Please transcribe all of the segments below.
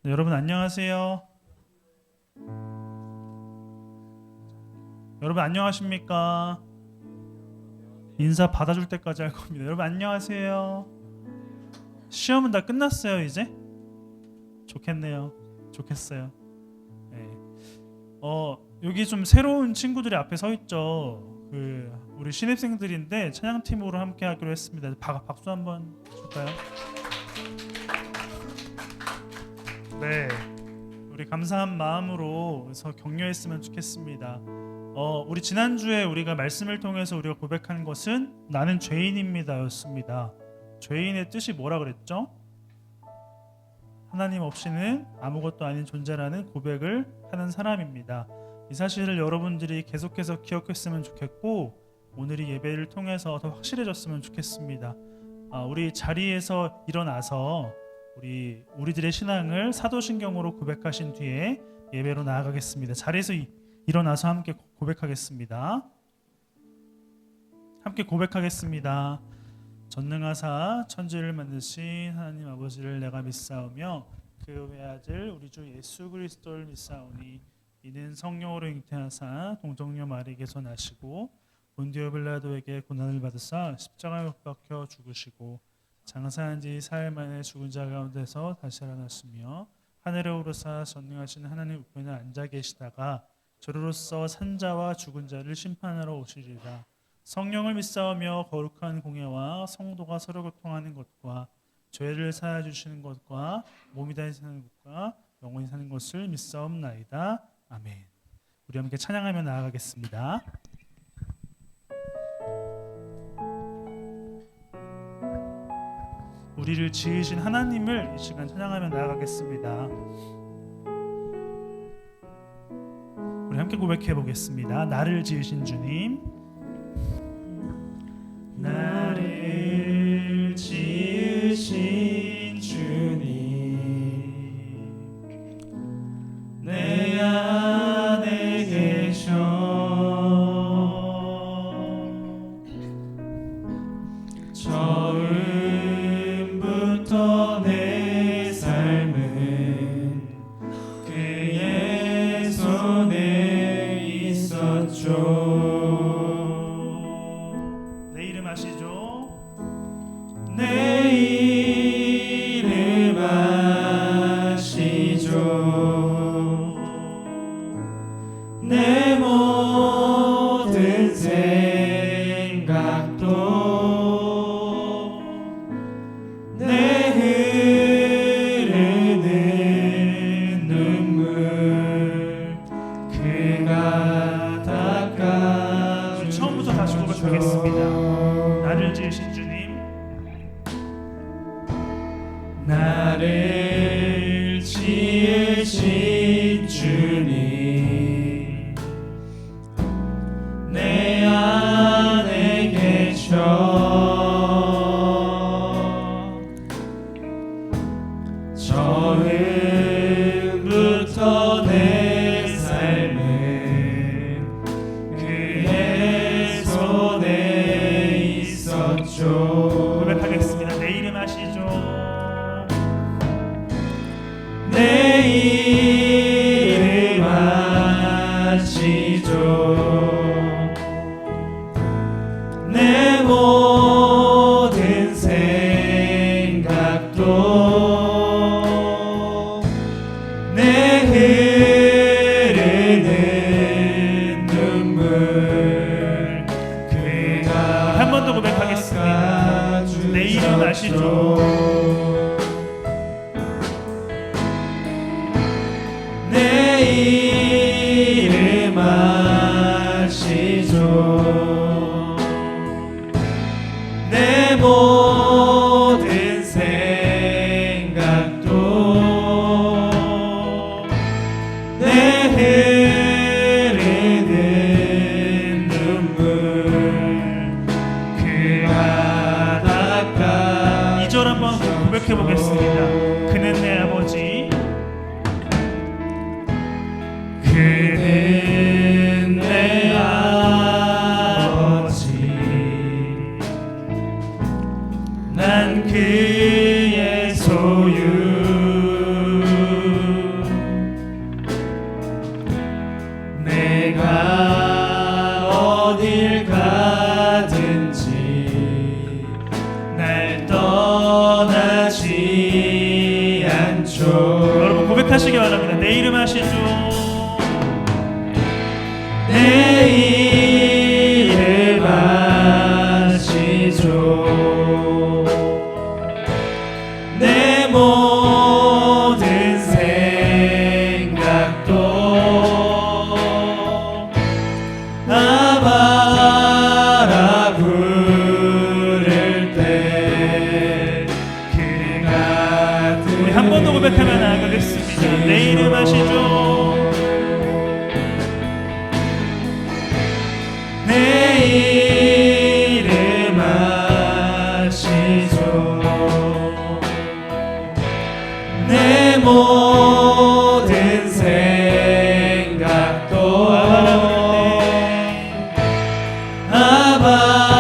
네, 여러분 안녕하세요. 여러분 안녕하십니까? 인사 받아줄 때까지 할 겁니다. 여러분 안녕하세요. 시험은 다 끝났어요 이제? 좋겠네요. 좋겠어요. 네. 여기 좀 새로운 친구들이 앞에 서 있죠. 우리 신입생들인데 찬양팀으로 함께 하기로 했습니다. 박수 한번 줄까요? 네, 우리 감사한 마음으로 해서 격려했으면 좋겠습니다. 우리 지난주에 우리가 말씀을 통해서 우리가 고백한 것은 나는 죄인입니다 였습니다. 죄인의 뜻이 뭐라 그랬죠? 하나님 없이는 아무것도 아닌 존재라는 고백을 하는 사람입니다. 이 사실을 여러분들이 계속해서 기억했으면 좋겠고 오늘 이 예배를 통해서 더 확실해졌으면 좋겠습니다. 우리 자리에서 일어나서 우리들의 신앙을 사도신경으로 고백하신 뒤에 예배로 나아가겠습니다. 자리에서 일어나서 함께 고백하겠습니다. 함께 고백하겠습니다. 전능하사 천지를 만드신 하나님 아버지를 내가 믿사오며 그 외아들 우리 주 예수 그리스도를 믿사오니 이는 성령으로 잉태하사 동정녀 마리에게서 나시고 본디오 빌라도에게 고난을 받으사 십자가에 못 박혀 죽으시고 장사한 지 사흘 만에 죽은 자 가운데서 다시 살아났으며 하늘에 오르사 전능하신 하나님 우편에 앉아 계시다가 저로서 산자와 죽은 자를 심판하러 오시리라. 성령을 믿사오며 거룩한 공예와 성도가 서로 교통하는 것과 죄를 사하여 주시는 것과 몸이 다시 사는 것과 영원히 사는 것을 믿사옵나이다. 아멘. 우리 함께 찬양하며 나아가겠습니다. 우리를 지으신 하나님을 이 시간 찬양하며 나아가겠습니다. 우리 함께 고백해 보겠습니다. 나를 지으신 주님, 나를 지으신 주님, 내 안에 계셔 내 삶은 그의 손에 있었죠. 내 이름 아시죠? 내 이름 아시죠? 내 모든 생각도 내 흐르는 눈물 그가 닦아주죠. 처음부터 다시 고백하겠습니다. 나를 지으신 주님, 나를 지으신 주님, 내 안에 계셔 처음부터 내 삶은 그의 손에 있었죠. 고백하겠습니다. 내 이름 아시죠? 내 이름 아시죠? 내 모든 생각도 내 흐르는 눈물 그가 한 번 더 고백하겠습니다. 내 이름 아시죠? 내 이름 아시죠? 내 모든 생각도 내 흐르는 눈물 그가 닦아 2절 한번 하시죠. 여러분 고백하시기 바랍니다. 내 이름 하시죠. 내 이름 하시죠. 내 모든 생각도 아바라 부를 때 그가 우리 한 번 더 고백하며 나아가겠습니다. 내 이름 하시죠. 내 이름 하시죠. 내 모든 생각도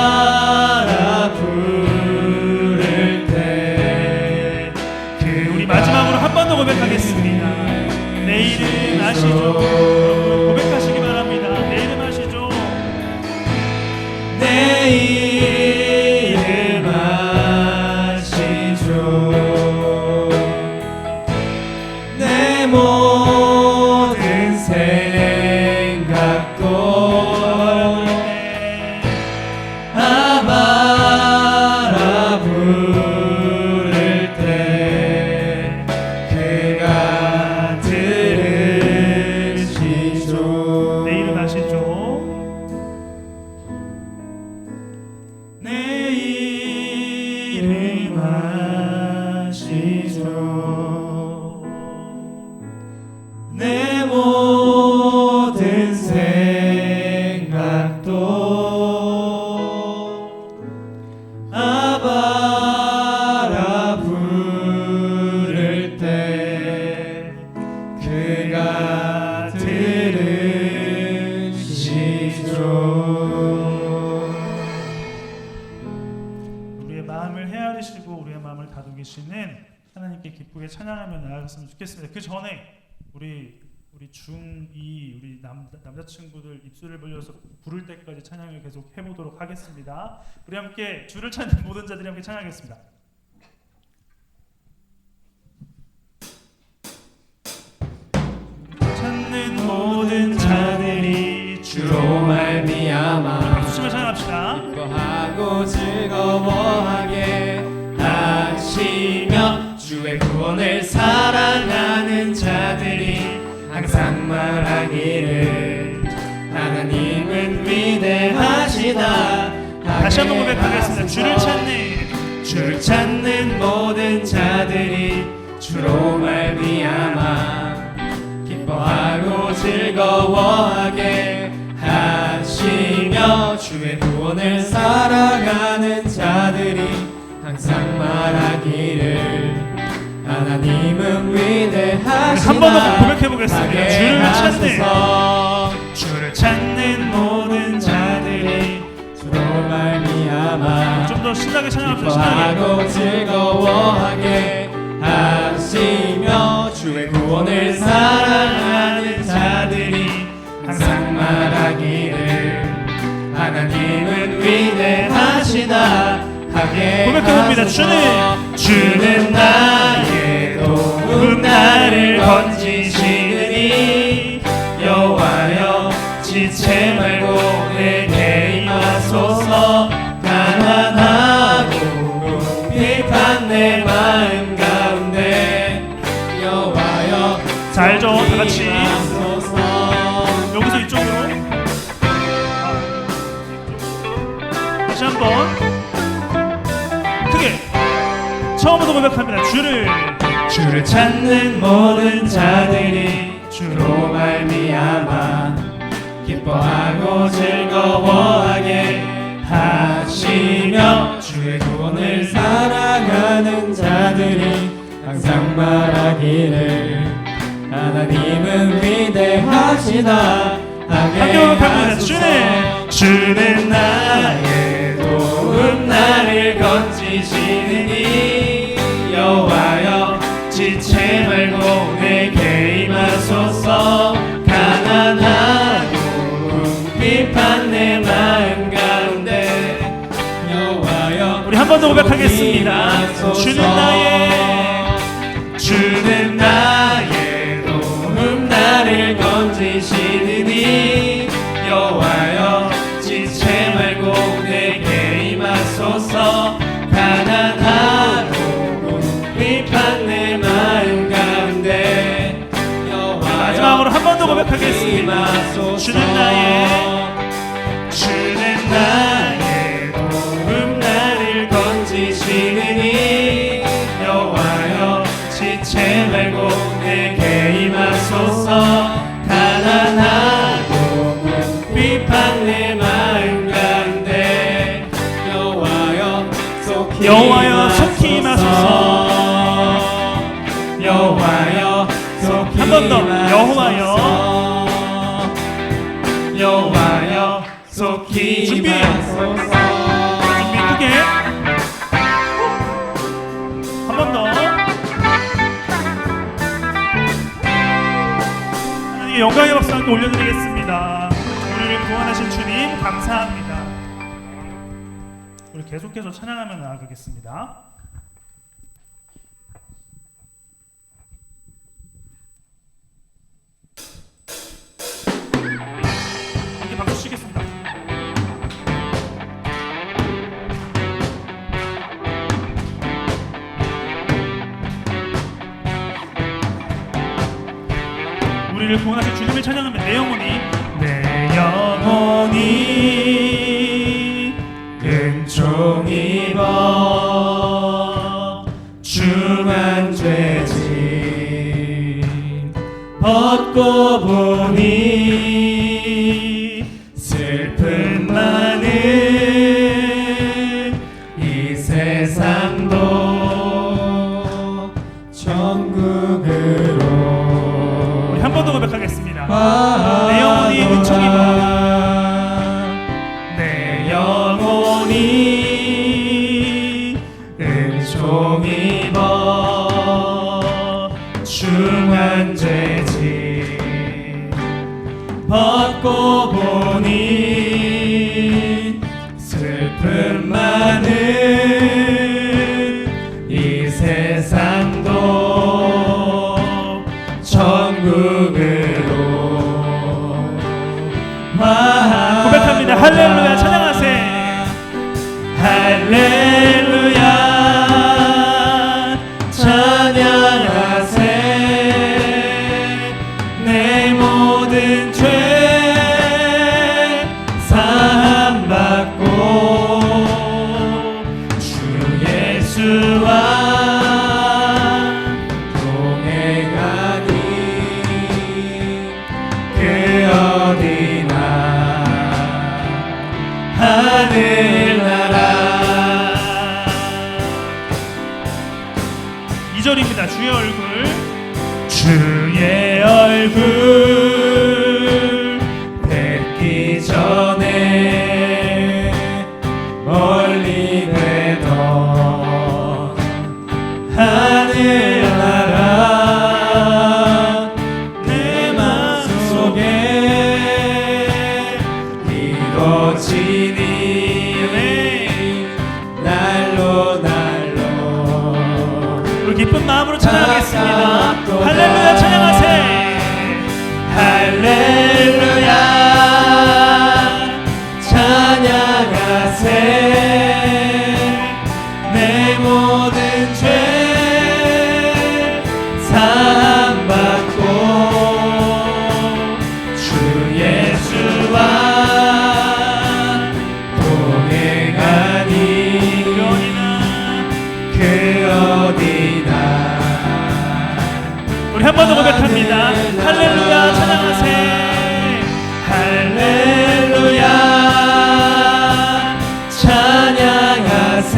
아바라 부를 때 우리 마지막으로 한 번 더 고백하겠습니다. 내 이름 아시죠? 고백하시기 바랍니다. 내 이름 아시죠? 내 이름 아시죠. 내 모든 생각도 아바라 부를 때 그가 들으시죠. 내 이름 아시죠? 내 이름 아시죠. 내 모든 생각도 아바라 부를 때 그가 들으시죠. 우리의 마음을 헤아리시고 우리의 마음을 다독이시는 하나님께 기쁘게 찬양하며 나아갔으면 좋겠습니다. 그 전에 우리 중2 우리 남자친구들 입술을 벌려서 부를 때까지 찬양을 계속 해보도록 하겠습니다. 우리 함께 주를 찾는 모든 자들이 함께 찬양하겠습니다. 찾는 모든 자들이 주로 말미암아 박수치며 찬양합시다. 기뻐하고 즐거워하게 하시며 주의 구원을 사랑하는 자들이 항상 말하기를 하나님은 위대하시다. 다시 한번 고백하겠습니다. 주를 찾는 모든 자들이 주로 말미암아 기뻐하고 즐거워하게 하시며 주의 구원을 사랑하는 자들이 항상 말하기를 하나님은 위대하시다. 한 번 더 고백해 보겠습니다. 주를 찾는 모든 자들이 주로 말미암아 좀 더 신나게 찬양합시다. 기뻐하고 즐거워하게 하시며 주의 구원을 사랑하는 자들이 항상 말하기를 하나님은 위대하시다 하게 고백합니다. 주는 나의 도움 나를 건지시느니 여호와여 지체 말고 내게 임하소서. 가난하고 비판 내 마음 가운데 여호와여 자, 알죠? 다 같이 임하소서. 여기서 이쪽으로 다시 한번 크게 처음부터 고백합니다. 주를 찾는 모든 자들이 주로 말미암아 기뻐하고 즐거워하게 하시며 주의 구원을 사랑하는 자들이 항상 말하기를 하나님은 위대하시다 하게 하소서. 주는 나의 도움 나를 건지시느니 여호와여 지체 말고 내게 임하소서. 가난하고 비판 내 마음 가운데 여호와여 우리 한 번 더 고백하겠습니다. 주는 주는 나의 도움 나를 건지시느니 여호와여 지체 말고 내게 임하소서 가난하고 비판 내 마음 가운데 마지막으로 한 번 더 고백하겠습니다. 주는 나의 도움 나를 건지시느니 여호와여 지체 말고 내게 임하소서 가난하고 비판 내 마음 가운데 여호와여 속히 임하소서 여호와여 속히 한 번 더 여호와여 속히 준비. 임하소서 준비 크게 한 번 더. 하나님께 영광의 박수 함께 올려드리겠습니다. 우리를 구원하신 주님 감사합니다. 우리 계속해서 찬양하며 나아가겠습니다. 함께 박수 치겠습니다. 우리를 구원하신 주님을 찬양하며 내 영혼이 은총 입어 중한 죄짐 벗고 보니 슬픔 많은 이 세상도 천국으로 우리 한 번 더 고백하겠습니다. 내 영혼이 은총 입어 내 영혼이 은총 입어 중한 죄짐 벗고 보니 슬픔 많은 이 세상도 천국으로 고백합니다. 할렐루야 찬양하세. 할렐루야 찬양하세 내 모든 죄 사함받고 주 예수와 동행하니 그 어디나 하늘나라 2절입니다. 주의 얼굴 뵙기 전에 멀리 되던 하늘나라 내 맘속에 이루어지니 날로 우리 기쁜 마음으로 찬양하겠습니다. 할렐루야 찬양하세. 할렐루야 찬양하세 내 모든 죄 사함받고 주 예수와 동행하니 그 어디나 우리 한 번 더 고백합니다. 할렐루야 찬양하세. 할렐루야 찬양하세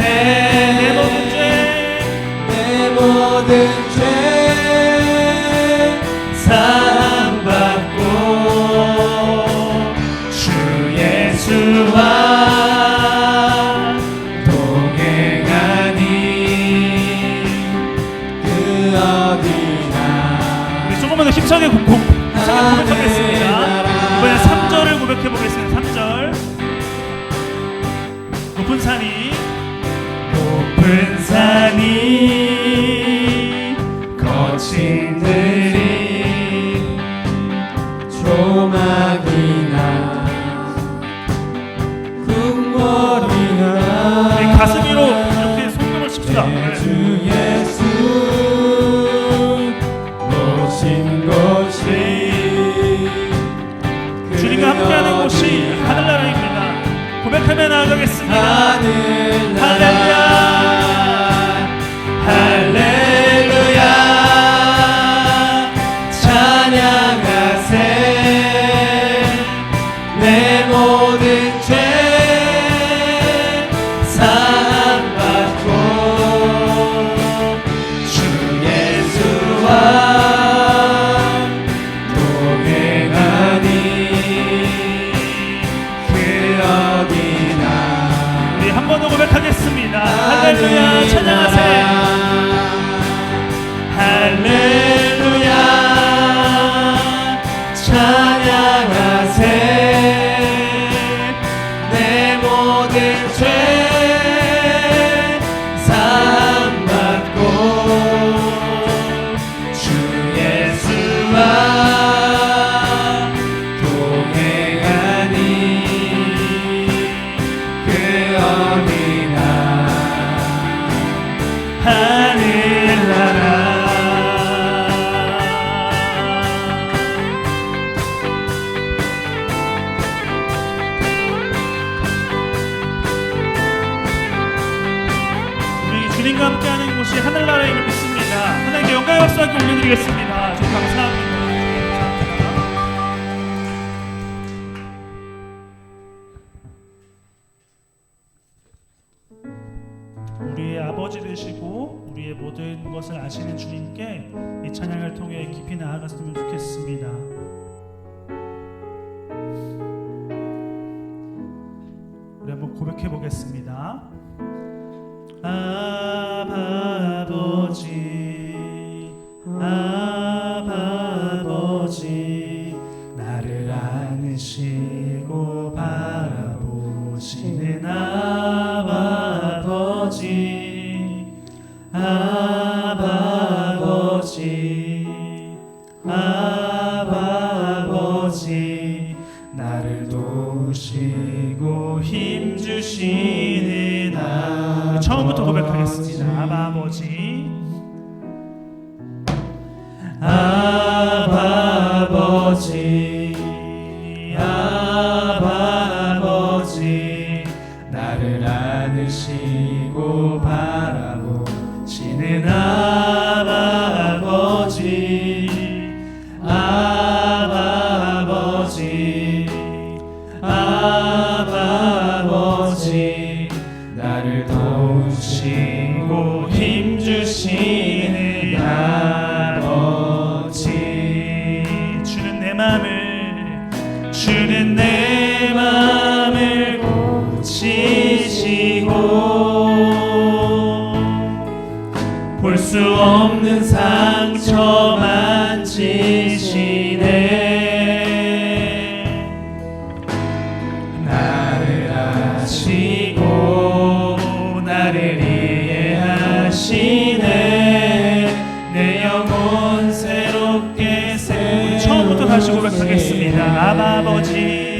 내 모든 죄 사함받고 주 예수와 동행하니 그 어디나 우리 조금만 더 힘차게 고백하겠습니다. 이번엔 3절을 고백해 보겠습니다. 3절. 높은 산이 거친 신들이 조막이나 궁궐이나 우리 가슴 위로 이렇게 손금을 칩시다. 주 예수 모신 곳이 주님과 함께하는 곳이 하늘나라입니다. 고백하며 나아가겠습니다. 하늘나라 할렐루야 찬양하세 내 모든 죄 사함받고 주 예수와 동행하니 그 어디나 우리 한 번 더 고백하겠습니다. 할렐루야 찬양하세. 할렐루야 찬양하세 내 모든 죄 사함받고 주 예수와 동행하니 그 어디나 하늘나라 우리 주님과 함께하는 곳이 하늘나라임을 믿습니다. 하나님께 영광의 박수 함께 올려드리겠습니다. 주님 감사합니다. 우리의 아버지 되시고 우리의 모든 것을 아시는 주님께 이 찬양을 통해 깊이 나아갔으면 좋겠습니다. 우리 한번 고백해 보겠습니다. 아버지 아버지 나를 안으시고 바라보시는 아버지 아버지 나를 도우시고 힘주시는 아버지. 처음부터 고백하겠습니다. 아버지 아버지 나를 안으시고 바라보시는 아버지 아버지 나를 도우시고 힘주시는 아버지 주는 내 맘을 고치시고 볼 수 없는 상처 만지시네 나를 아시고 나를 이해하시네 내 영혼 새롭게 새 처음부터 다시 고백하겠습니다. 아버지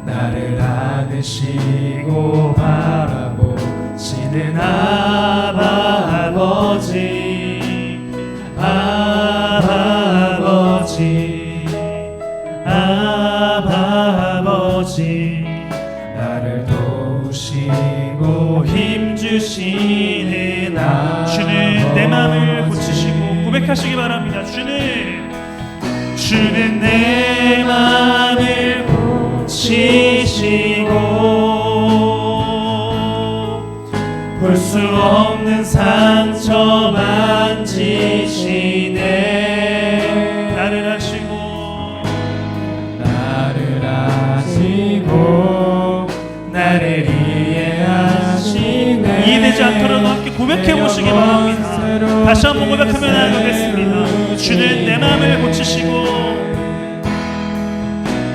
나를 안으시고 바라보시는 아버지 나를 도우시고 힘주시는 주는 내 마음을 고치시고 고백하시기 바랍니다. 주는 내 마음을 고치시고 볼 수 없는 상처 만지시네 나를 아시고 나를 이해하시네 이해되지 않더라도 함께 고백해 보시기 바랍니다. 다시 한번 고백하며 나아가겠습니다. 주는 내 마음을 고치시고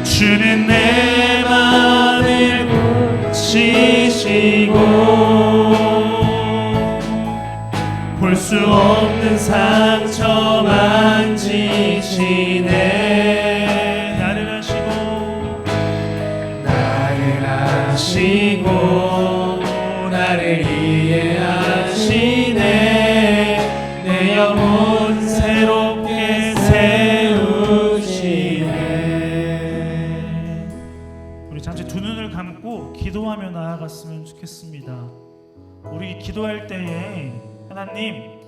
주는 내 마음을 볼 수 없는 상처 만지시네. 나를 아시고 나를 이해하시네. 내 영혼 새롭게 세우시네. 우리 잠시 두 눈을 감고 기도하며 나아갔으면 좋겠습니다. 우리 기도할 때에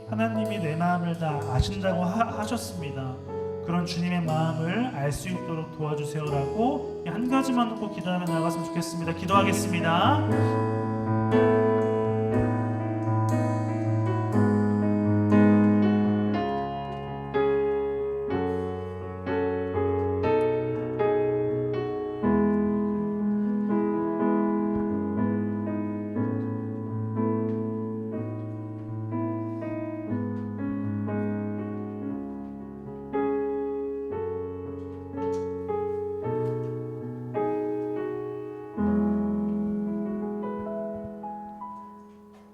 하나님이 내 마음을 다 아신다고 하셨습니다. 그런 주님의 마음을 알 수 있도록 도와주세요라고 한 가지만 놓고 기도하며 나아갔으면 좋겠습니다. 기도하겠습니다.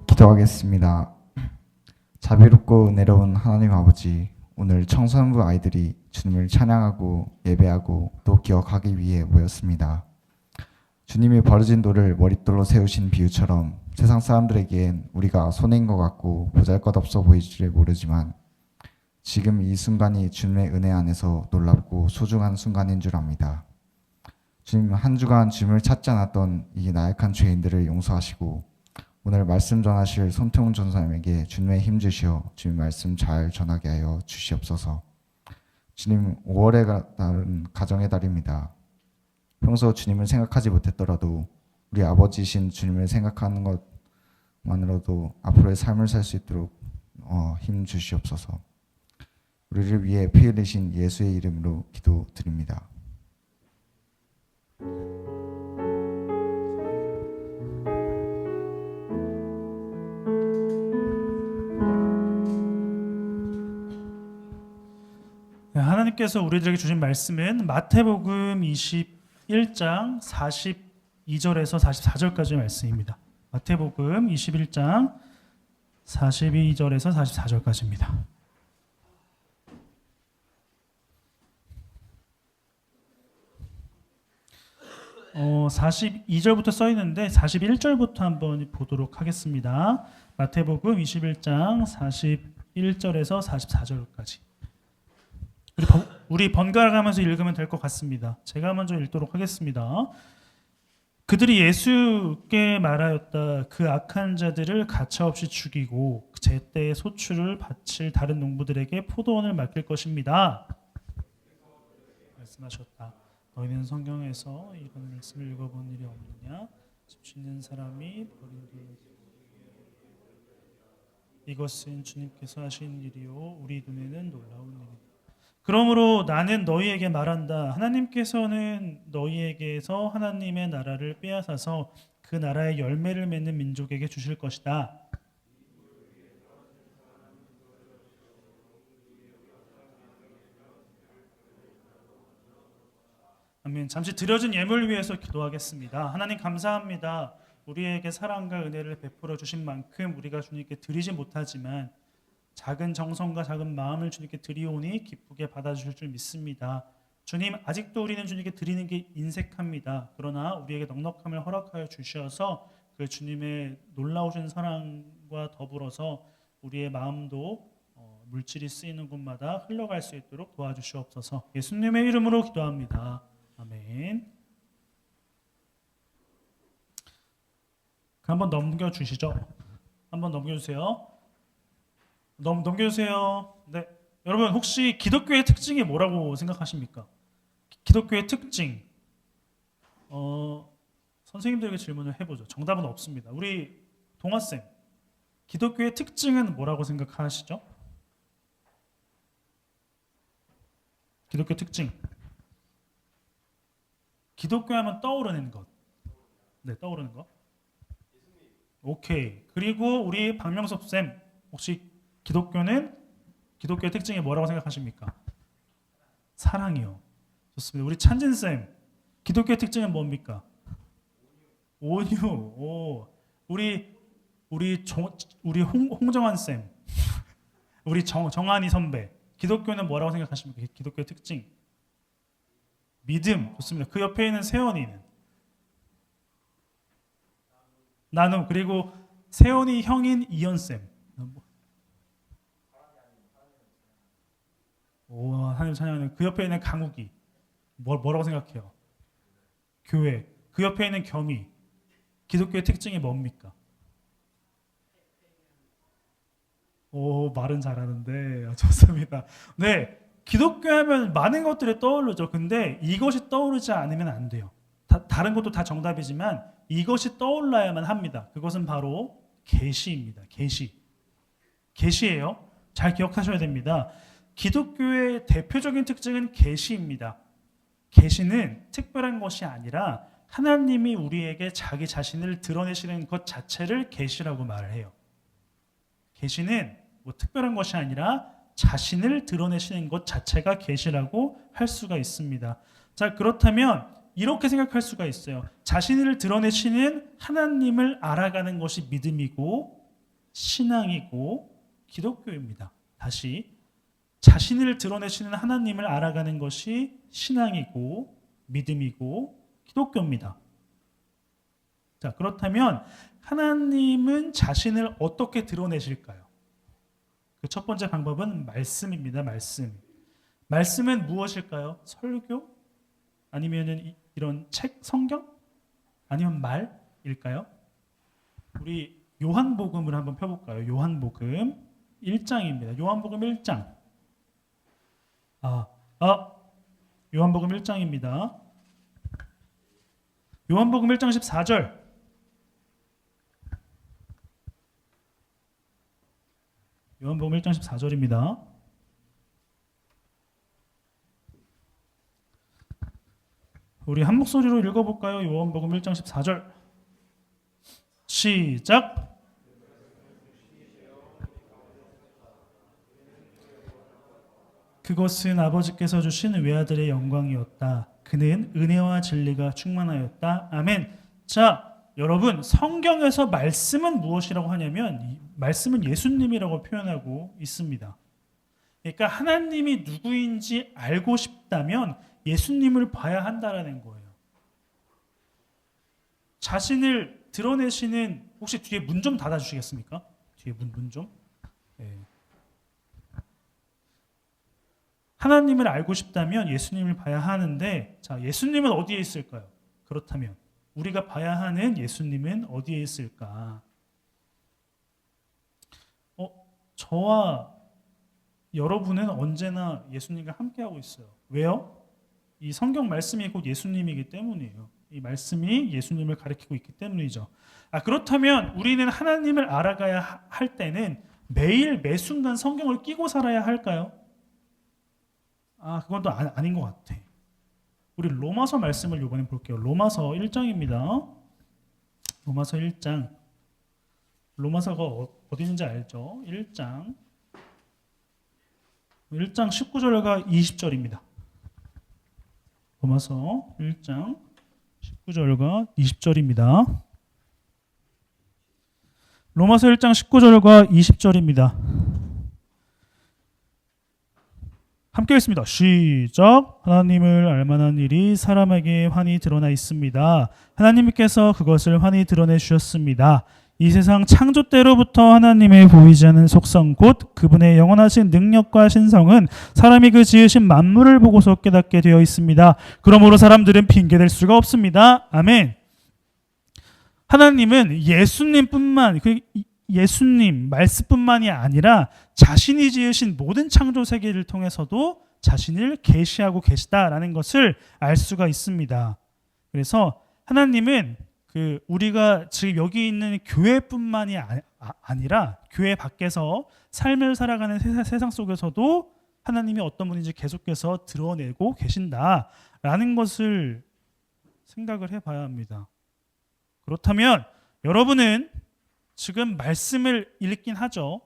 기도하겠습니다. 자비롭고 은혜로운 하나님 아버지, 오늘 청소년부 아이들이 주님을 찬양하고 예배하고 또 기억하기 위해 모였습니다. 주님이 버려진 돌을 머릿돌로 세우신 비유처럼 세상 사람들에겐 우리가 손해인 것 같고 보잘것없어 보일지 모르지만 지금 이 순간이 주님의 은혜 안에서 놀랍고 소중한 순간인 줄 압니다. 주님, 한 주간 주님을 찾지 않았던 이 나약한 죄인들을 용서하시고 오늘 말씀 전하실 손태웅 전사님에게 주님의 힘 주시어 주님 말씀 잘 전하게 하여 주시옵소서. 주님, 5월의 달은 가정의 달입니다. 평소 주님을 생각하지 못했더라도 우리 아버지이신 주님을 생각하는 것만으로도 앞으로의 삶을 살 수 있도록 힘 주시옵소서. 우리를 위해 피 흘리신 예수의 이름으로 기도드립니다. 하나님께서 우리들에게 주신 말씀은 마태복음 21장 42절에서 44절까지의 말씀입니다. 마태복음 21장 42절에서 44절까지입니다. 42절부터 써 있는데 41절부터 한번 보도록 하겠습니다. 마태복음 21장 41절에서 44절까지. 우리 번갈아 가면서 읽으면 될 것 같습니다. 제가 먼저 읽도록 하겠습니다. 그들이 예수께 말하였다. 그 악한 자들을 가차없이 죽이고 제때에 소출을 바칠 다른 농부들에게 포도원을 맡길 것입니다. 말씀하셨다. 너희는 성경에서 이런 말씀을 읽어본 일이 없느냐? 집 짓는 사람이 버린 돌. 이것은 주님께서 하신 일이요 우리 눈에는 놀라운 일이다. 그러므로 나는 너희에게 말한다. 하나님께서는 너희에게서 하나님의 나라를 빼앗아서 그 나라의 열매를 맺는 민족에게 주실 것이다. 아멘. 잠시 드려진 예물 위해서 기도하겠습니다. 하나님 감사합니다. 우리에게 사랑과 은혜를 베풀어 주신 만큼 우리가 주님께 드리지 못하지만 작은 정성과 작은 마음을 주님께 드리오니 기쁘게 받아주실 줄 믿습니다. 주님, 아직도 우리는 주님께 드리는 게 인색합니다. 그러나 우리에게 넉넉함을 허락하여 주셔서 그 주님의 놀라우신 사랑과 더불어서 우리의 마음도 물질이 쓰이는 곳마다 흘러갈 수 있도록 도와주시옵소서. 예수님의 이름으로 기도합니다. 아멘. 한번 넘겨주시죠. 한번 넘겨주세요. 넘겨주세요. 네, 여러분 혹시 기독교의 특징이 뭐라고 생각하십니까? 기독교의 특징. 선생님들에게 질문을 해보죠. 정답은 없습니다. 우리 동아쌤, 기독교의 특징은 뭐라고 생각하시죠? 기독교 특징. 기독교 하면 떠오르는 것. 네, 떠오르는 것. 오케이. 그리고 우리 박명섭 쌤, 혹시 기독교의 특징이 뭐라고 생각하십니까? 사랑이요. 좋습니다. 우리 찬진 쌤, 기독교의 특징은 뭡니까? 온유. 오, 우리 홍정환 쌤, 우리 정한이 선배. 기독교는 뭐라고 생각하십니까? 기독교의 특징. 믿음. 좋습니다. 그 옆에 있는 세연이는 나눔. 그리고 세연이 형인 이현 쌤. 오, 하나님 찬양하는 그 옆에 있는 강욱이 뭐라고 생각해요? 교회. 그 옆에 있는 겸이. 기독교의 특징이 뭡니까? 오, 말은 잘하는데 좋습니다. 네, 기독교 하면 많은 것들이 떠오르죠. 근데 이것이 떠오르지 않으면 안 돼요. 다른 것도 다 정답이지만 이것이 떠올라야만 합니다. 그것은 바로 계시입니다. 계시예요. 잘 기억하셔야 됩니다. 기독교의 대표적인 특징은 계시입니다. 계시는 특별한 것이 아니라 하나님이 우리에게 자기 자신을 드러내시는 것 자체를 계시라고 말을 해요. 계시는 뭐 특별한 것이 아니라 자신을 드러내시는 것 자체가 계시라고 할 수가 있습니다. 자, 그렇다면 이렇게 생각할 수가 있어요. 자신을 드러내시는 하나님을 알아가는 것이 믿음이고 신앙이고 기독교입니다. 다시 자신을 드러내시는 하나님을 알아가는 것이 신앙이고 믿음이고 기독교입니다. 자, 그렇다면 하나님은 자신을 어떻게 드러내실까요? 그 첫 번째 방법은 말씀입니다. 말씀은 무엇일까요? 설교? 아니면은 이런 책, 성경? 아니면 말일까요? 우리 요한복음을 한번 펴볼까요? 요한복음 1장입니다. 요한복음 1장. 요한복음 1장입니다. 요한복음 1장 14절. 요한복음 1장 14절입니다. 우리 한 목소리로 읽어볼까요? 요한복음 1장 14절. 시작. 그것은 아버지께서 주신 외아들의 영광이었다. 그는 은혜와 진리가 충만하였다. 아멘. 자, 여러분, 성경에서 말씀은 무엇이라고 하냐면 말씀은 예수님이라고 표현하고 있습니다. 그러니까 하나님이 누구인지 알고 싶다면 예수님을 봐야 한다라는 거예요. 자신을 드러내시는, 혹시 뒤에 문 좀 닫아주시겠습니까? 뒤에 문 좀. 네. 하나님을 알고 싶다면 예수님을 봐야 하는데, 자, 예수님은 어디에 있을까요? 그렇다면 우리가 봐야 하는 예수님은 어디에 있을까? 저와 여러분은 언제나 예수님과 함께하고 있어요. 왜요? 이 성경 말씀이 곧 예수님이기 때문이에요. 이 말씀이 예수님을 가리키고 있기 때문이죠. 그렇다면 우리는 하나님을 알아가야 할 때는 매일 매순간 성경을 끼고 살아야 할까요? 그건 또 아닌 것 같아. 우리 로마서 말씀을 이번에 볼게요. 로마서 1장입니다. 로마서 1장. 로마서가 어디 있는지 알죠? 1장 19절과 20절입니다. 로마서 1장 19절과 20절입니다. 로마서 1장 19절과 20절입니다. 함께 읽습니다. 시작. 하나님을 알만한 일이 사람에게 환히 드러나 있습니다. 하나님께서 그것을 환히 드러내 주셨습니다. 이 세상 창조 때로부터 하나님의 보이지 않는 속성 곧 그분의 영원하신 능력과 신성은 사람이 그 지으신 만물을 보고서 깨닫게 되어 있습니다. 그러므로 사람들은 핑계댈 수가 없습니다. 아멘. 하나님은 예수님 말씀뿐만이 아니라 자신이 지으신 모든 창조 세계를 통해서도 자신을 계시하고 계시다라는 것을 알 수가 있습니다. 그래서 하나님은 우리가 지금 여기 있는 교회뿐만이 아니라 교회 밖에서 삶을 살아가는 세상 속에서도 하나님이 어떤 분인지 계속해서 드러내고 계신다라는 것을 생각을 해봐야 합니다. 그렇다면 여러분은 지금 말씀을 읽긴 하죠.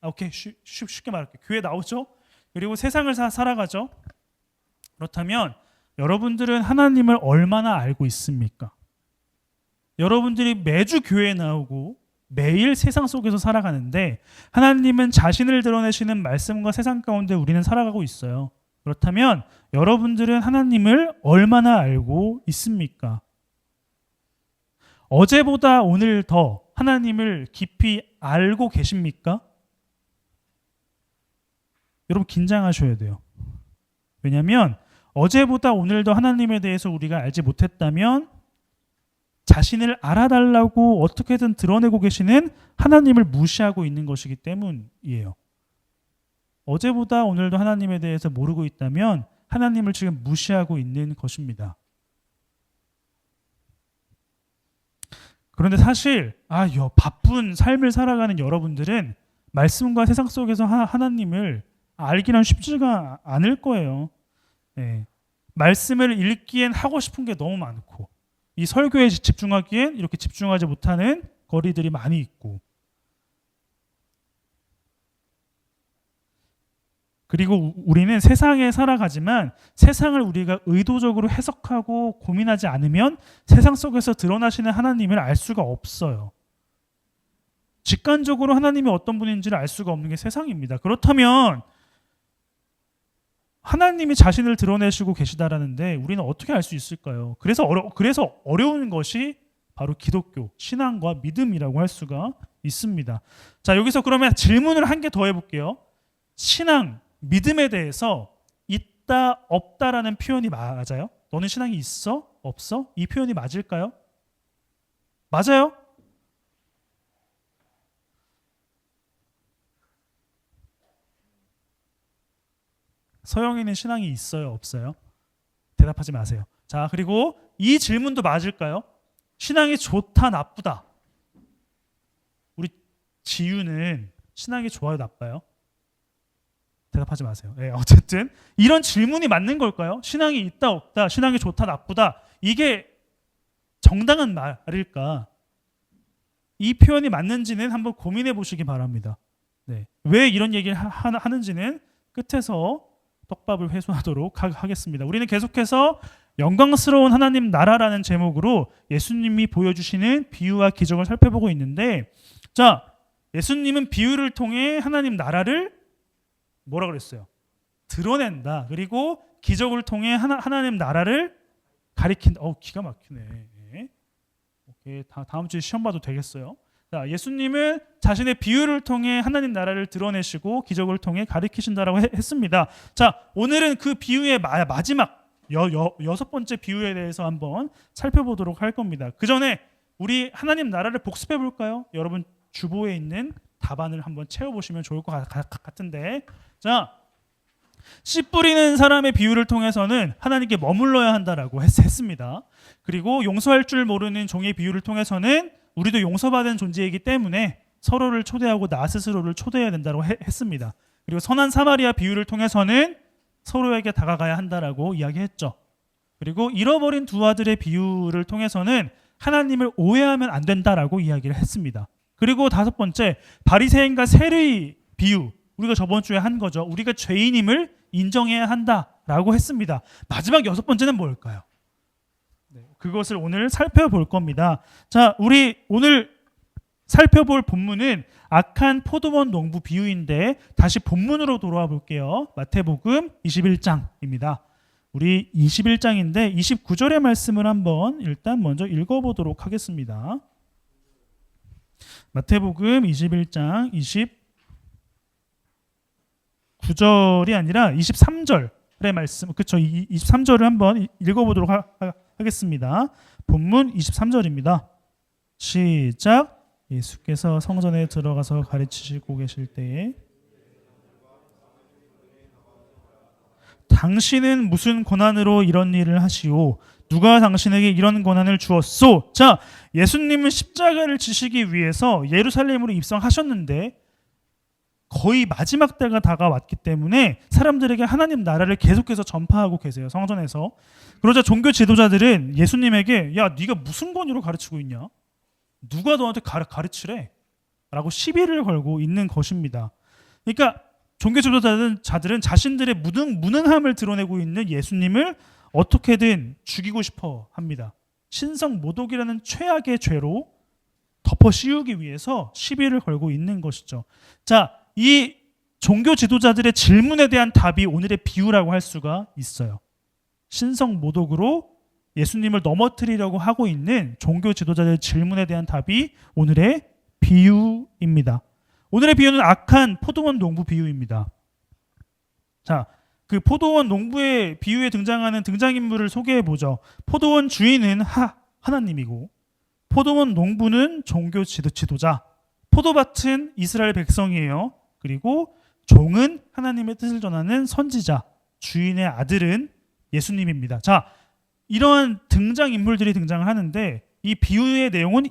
오케이, 쉽게 말할게요. 교회 나오죠? 그리고 세상을 살아가죠? 그렇다면 여러분들은 하나님을 얼마나 알고 있습니까? 여러분들이 매주 교회에 나오고 매일 세상 속에서 살아가는데 하나님은 자신을 드러내시는 말씀과 세상 가운데 우리는 살아가고 있어요. 그렇다면 여러분들은 하나님을 얼마나 알고 있습니까? 어제보다 오늘 더 하나님을 깊이 알고 계십니까? 여러분 긴장하셔야 돼요. 왜냐하면 어제보다 오늘 더 하나님에 대해서 우리가 알지 못했다면 자신을 알아달라고 어떻게든 드러내고 계시는 하나님을 무시하고 있는 것이기 때문이에요. 어제보다 오늘도 하나님에 대해서 모르고 있다면 하나님을 지금 무시하고 있는 것입니다. 그런데 사실 바쁜 삶을 살아가는 여러분들은 말씀과 세상 속에서 하나님을 알기는 쉽지가 않을 거예요. 네. 말씀을 읽기엔 하고 싶은 게 너무 많고 이 설교에 집중하기엔 이렇게 집중하지 못하는 거리들이 많이 있고 그리고 우리는 세상에 살아가지만 세상을 우리가 의도적으로 해석하고 고민하지 않으면 세상 속에서 드러나시는 하나님을 알 수가 없어요. 직관적으로 하나님이 어떤 분인지를 알 수가 없는 게 세상입니다. 그렇다면 하나님이 자신을 드러내시고 계시다라는데 우리는 어떻게 알 수 있을까요? 그래서 어려운 것이 바로 기독교, 신앙과 믿음이라고 할 수가 있습니다. 자, 여기서 그러면 질문을 한 개 더 해볼게요. 신앙, 믿음에 대해서 있다, 없다라는 표현이 맞아요? 너는 신앙이 있어? 없어? 이 표현이 맞을까요? 맞아요? 서영이는 신앙이 있어요? 없어요? 대답하지 마세요. 자, 그리고 이 질문도 맞을까요? 신앙이 좋다, 나쁘다. 우리 지유는 신앙이 좋아요, 나빠요? 대답하지 마세요. 네, 어쨌든 이런 질문이 맞는 걸까요? 신앙이 있다, 없다, 신앙이 좋다, 나쁘다. 이게 정당한 말일까? 이 표현이 맞는지는 한번 고민해 보시기 바랍니다. 네. 왜 이런 얘기를 하는지는 끝에서 떡밥을 회수하도록 하겠습니다. 우리는 계속해서 영광스러운 하나님 나라라는 제목으로 예수님이 보여주시는 비유와 기적을 살펴보고 있는데, 자, 예수님은 비유를 통해 하나님 나라를 뭐라 그랬어요? 드러낸다. 그리고 기적을 통해 하나님 나라를 가리킨다. 기가 막히네. 오케이, 다음 주에 시험 봐도 되겠어요. 자, 예수님은 자신의 비유를 통해 하나님 나라를 드러내시고 기적을 통해 가리키신다라고 했습니다. 자, 오늘은 그 비유의 마지막 여섯 번째 비유에 대해서 한번 살펴보도록 할 겁니다. 그 전에 우리 하나님 나라를 복습해 볼까요? 여러분 주보에 있는 답안을 한번 채워보시면 좋을 것 같은데, 자, 씨 뿌리는 사람의 비유를 통해서는 하나님께 머물러야 한다라고 했습니다. 그리고 용서할 줄 모르는 종의 비유를 통해서는 우리도 용서받은 존재이기 때문에 서로를 초대하고 나 스스로를 초대해야 된다고 했습니다. 그리고 선한 사마리아 비유를 통해서는 서로에게 다가가야 한다라고 이야기했죠. 그리고 잃어버린 두 아들의 비유를 통해서는 하나님을 오해하면 안 된다라고 이야기를 했습니다. 그리고 다섯 번째, 바리새인과 세리의 비유, 우리가 저번 주에 한 거죠. 우리가 죄인임을 인정해야 한다라고 했습니다. 마지막 여섯 번째는 뭘까요? 그것을 오늘 살펴볼 겁니다. 자, 우리 오늘 살펴볼 본문은 악한 포도원 농부 비유인데 다시 본문으로 돌아와 볼게요. 마태복음 21장입니다. 우리 21장인데 29절의 말씀을 한번 일단 먼저 읽어보도록 하겠습니다. 마태복음 21장 29절이 아니라 23절의 말씀, 그렇죠? 23절을 한번 읽어보도록 하겠습니다. 본문 23절입니다. 시작. 예수께서 성전에 들어가서 가르치시고 계실 때에 당신은 무슨 권한으로 이런 일을 하시오? 누가 당신에게 이런 권한을 주었소? 자, 예수님은 십자가를 지시기 위해서 예루살렘으로 입성하셨는데 거의 마지막 때가 다가왔기 때문에 사람들에게 하나님 나라를 계속해서 전파하고 계세요. 성전에서. 그러자 종교 지도자들은 예수님에게 야, 네가 무슨 권위로 가르치고 있냐? 누가 너한테 가르치래? 라고 시비를 걸고 있는 것입니다. 그러니까 종교 지도자들은 자신들의 무능함을 드러내고 있는 예수님을 어떻게든 죽이고 싶어 합니다. 신성 모독이라는 최악의 죄로 덮어 씌우기 위해서 시비를 걸고 있는 것이죠. 자, 이 종교 지도자들의 질문에 대한 답이 오늘의 비유라고 할 수가 있어요. 신성 모독으로 예수님을 넘어뜨리려고 하고 있는 종교 지도자들의 질문에 대한 답이 오늘의 비유입니다. 오늘의 비유는 악한 포도원 농부 비유입니다. 자, 그 포도원 농부의 비유에 등장하는 등장인물을 소개해 보죠. 포도원 주인은 하나님이고 포도원 농부는 종교 지도자, 포도밭은 이스라엘 백성이에요. 그리고 종은 하나님의 뜻을 전하는 선지자, 주인의 아들은 예수님입니다. 자, 이러한 등장인물들이 등장을 하는데 이 비유의 내용은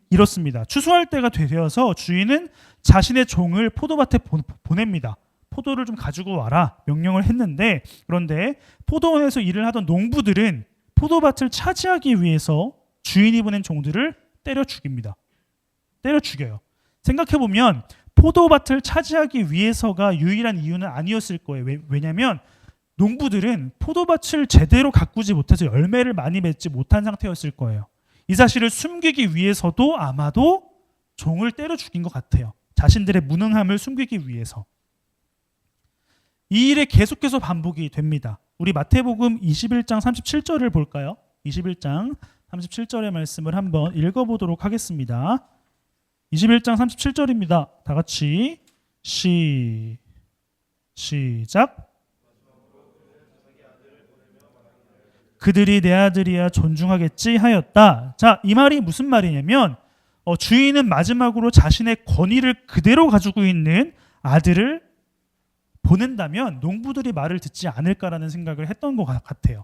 이렇습니다. 추수할 때가 되어서 주인은 자신의 종을 포도밭에 보냅니다. 포도를 좀 가지고 와라 명령을 했는데, 그런데 포도원에서 일을 하던 농부들은 포도밭을 차지하기 위해서 주인이 보낸 종들을 때려 죽입니다. 때려 죽여요. 생각해보면 포도밭을 차지하기 위해서가 유일한 이유는 아니었을 거예요. 왜냐하면 농부들은 포도밭을 제대로 가꾸지 못해서 열매를 많이 맺지 못한 상태였을 거예요. 이 사실을 숨기기 위해서도 아마도 종을 때려 죽인 것 같아요. 자신들의 무능함을 숨기기 위해서. 이 일이 계속해서 반복이 됩니다. 우리 마태복음 21장 37절을 볼까요? 21장 37절의 말씀을 한번 읽어보도록 하겠습니다. 21장 37절입니다. 다 같이 시작. 그들이 내 아들이야 존중하겠지 하였다. 자, 이 말이 무슨 말이냐면 주인은 마지막으로 자신의 권위를 그대로 가지고 있는 아들을 보낸다면 농부들이 말을 듣지 않을까라는 생각을 했던 것 같아요.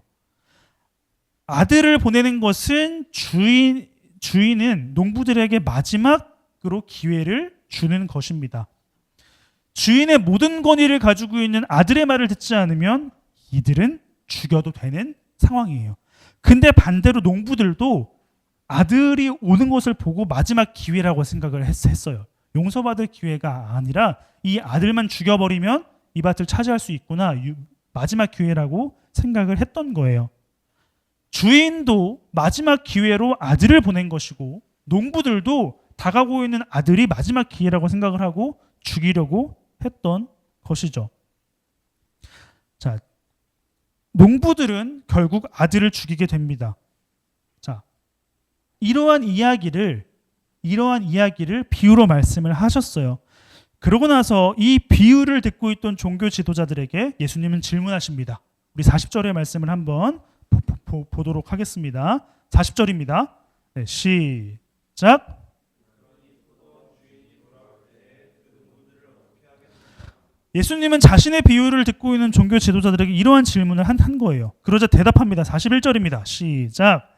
아들을 보내는 것은 주인은 농부들에게 마지막으로 기회를 주는 것입니다. 주인의 모든 권위를 가지고 있는 아들의 말을 듣지 않으면 이들은 죽여도 되는 상황이에요. 근데 반대로 농부들도 아들이 오는 것을 보고 마지막 기회라고 생각을 했어요. 용서받을 기회가 아니라 이 아들만 죽여버리면 이 밭을 차지할 수 있구나, 마지막 기회라고 생각을 했던 거예요. 주인도 마지막 기회로 아들을 보낸 것이고 농부들도 다가오고 있는 아들이 마지막 기회라고 생각을 하고 죽이려고 했던 것이죠. 자, 농부들은 결국 아들을 죽이게 됩니다. 자, 이러한 이야기를 비유로 말씀을 하셨어요. 그러고 나서 이 비유를 듣고 있던 종교 지도자들에게 예수님은 질문하십니다. 우리 40절의 말씀을 한번 보도록 하겠습니다. 40절입니다. 네, 시작. 예수님은 자신의 비유를 듣고 있는 종교 지도자들에게 이러한 질문을 한 거예요. 그러자 대답합니다. 41절입니다. 시작.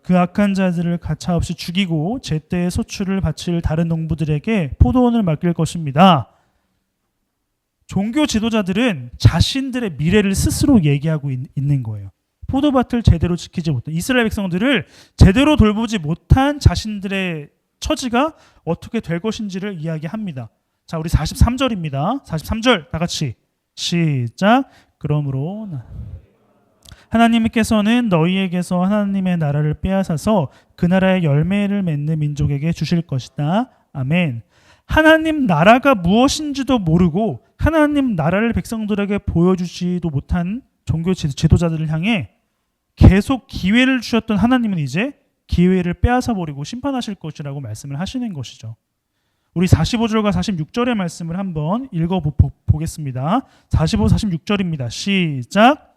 그 악한 자들을 가차없이 죽이고 제때의 소출을 바칠 다른 농부들에게 포도원을 맡길 것입니다. 종교 지도자들은 자신들의 미래를 스스로 얘기하고 있는 거예요. 포도밭을 제대로 지키지 못한 이스라엘 백성들을 제대로 돌보지 못한 자신들의 처지가 어떻게 될 것인지를 이야기합니다. 자, 우리 43절입니다. 43절 다 같이 시작. 그러므로 하나님께서는 너희에게서 하나님의 나라를 빼앗아서 그 나라의 열매를 맺는 민족에게 주실 것이다. 아멘. 하나님 나라가 무엇인지도 모르고 하나님 나라를 백성들에게 보여주지도 못한 종교 지도자들을 향해 계속 기회를 주셨던 하나님은 이제 기회를 빼앗아 버리고 심판하실 것이라고 말씀을 하시는 것이죠. 우리 45절과 46절의 말씀을 한번 읽어보겠습니다. 45, 46절입니다. 시작.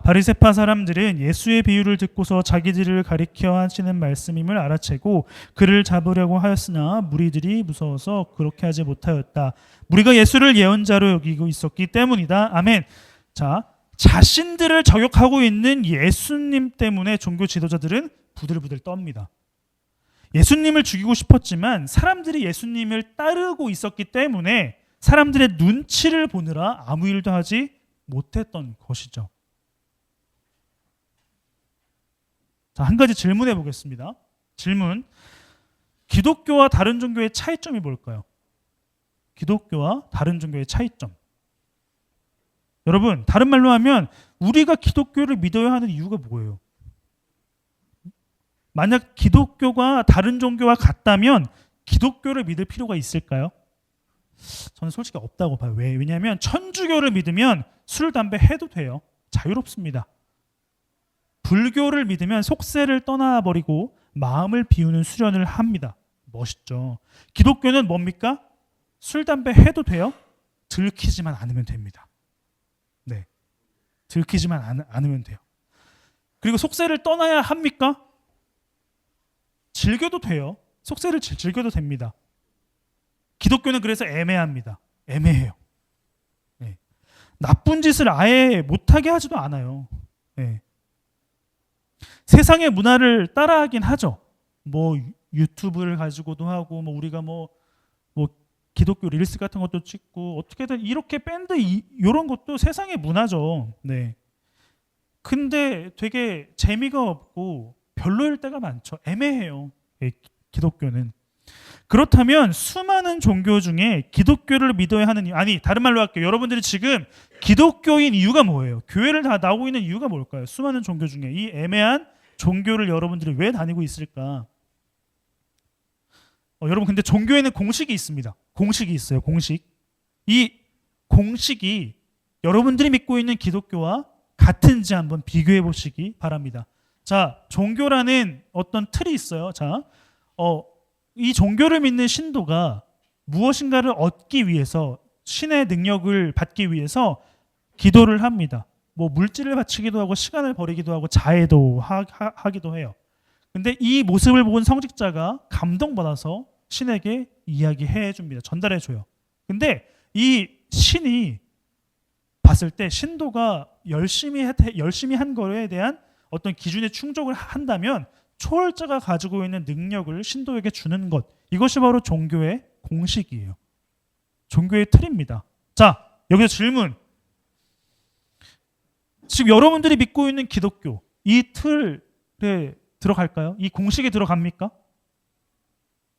바리새파 사람들은 예수의 비유를 듣고서 자기들을 가리켜 하시는 말씀임을 알아채고 그를 잡으려고 하였으나 무리들이 무서워서 그렇게 하지 못하였다. 무리가 예수를 예언자로 여기고 있었기 때문이다. 아멘. 자, 자신들을 저격하고 있는 예수님 때문에 종교 지도자들은 부들부들 떱니다. 예수님을 죽이고 싶었지만 사람들이 예수님을 따르고 있었기 때문에 사람들의 눈치를 보느라 아무 일도 하지 못했던 것이죠. 자, 한 가지 질문해 보겠습니다. 질문. 기독교와 다른 종교의 차이점이 뭘까요? 기독교와 다른 종교의 차이점. 여러분, 다른 말로 하면 우리가 기독교를 믿어야 하는 이유가 뭐예요? 만약 기독교가 다른 종교와 같다면 기독교를 믿을 필요가 있을까요? 저는 솔직히 없다고 봐요. 왜냐하면 천주교를 믿으면 술, 담배 해도 돼요. 자유롭습니다. 불교를 믿으면 속세를 떠나버리고 마음을 비우는 수련을 합니다. 멋있죠. 기독교는 뭡니까? 술, 담배 해도 돼요? 들키지만 않으면 됩니다. 네, 들키지만 않으면 돼요. 그리고 속세를 떠나야 합니까? 즐겨도 돼요. 속세를 즐겨도 됩니다. 기독교는 그래서 애매합니다. 애매해요. 네. 나쁜 짓을 아예 못하게 하지도 않아요. 네. 세상의 문화를 따라하긴 하죠. 뭐 유튜브를 가지고도 하고, 뭐 우리가 뭐 기독교 릴스 같은 것도 찍고, 어떻게든 이렇게 밴드 이런 것도 세상의 문화죠. 네. 근데 되게 재미가 없고 별로일 때가 많죠. 애매해요. 기독교는. 그렇다면 수많은 종교 중에 기독교를 믿어야 하는 이유, 아니 다른 말로 할게요. 여러분들이 지금 기독교인 이유가 뭐예요? 교회를 다 나오고 있는 이유가 뭘까요? 수많은 종교 중에 이 애매한 종교를 여러분들이 왜 다니고 있을까? 여러분, 근데 종교에는 공식이 있습니다. 공식이 있어요. 공식. 이 공식이 여러분들이 믿고 있는 기독교와 같은지 한번 비교해 보시기 바랍니다. 자, 종교라는 어떤 틀이 있어요. 자, 이 종교를 믿는 신도가 무엇인가를 얻기 위해서, 신의 능력을 받기 위해서 기도를 합니다. 뭐 물질을 바치기도 하고 시간을 버리기도 하고 자해도 하기도 해요. 근데 이 모습을 본 성직자가 감동받아서 신에게 이야기해 줍니다. 전달해 줘요. 근데 이 신이 봤을 때 신도가 열심히 한 거에 대한 어떤 기준에 충족을 한다면 초월자가 가지고 있는 능력을 신도에게 주는 것, 이것이 바로 종교의 공식이에요. 종교의 틀입니다. 자, 여기서 질문. 지금 여러분들이 믿고 있는 기독교, 이 틀에 들어갈까요? 이 공식에 들어갑니까?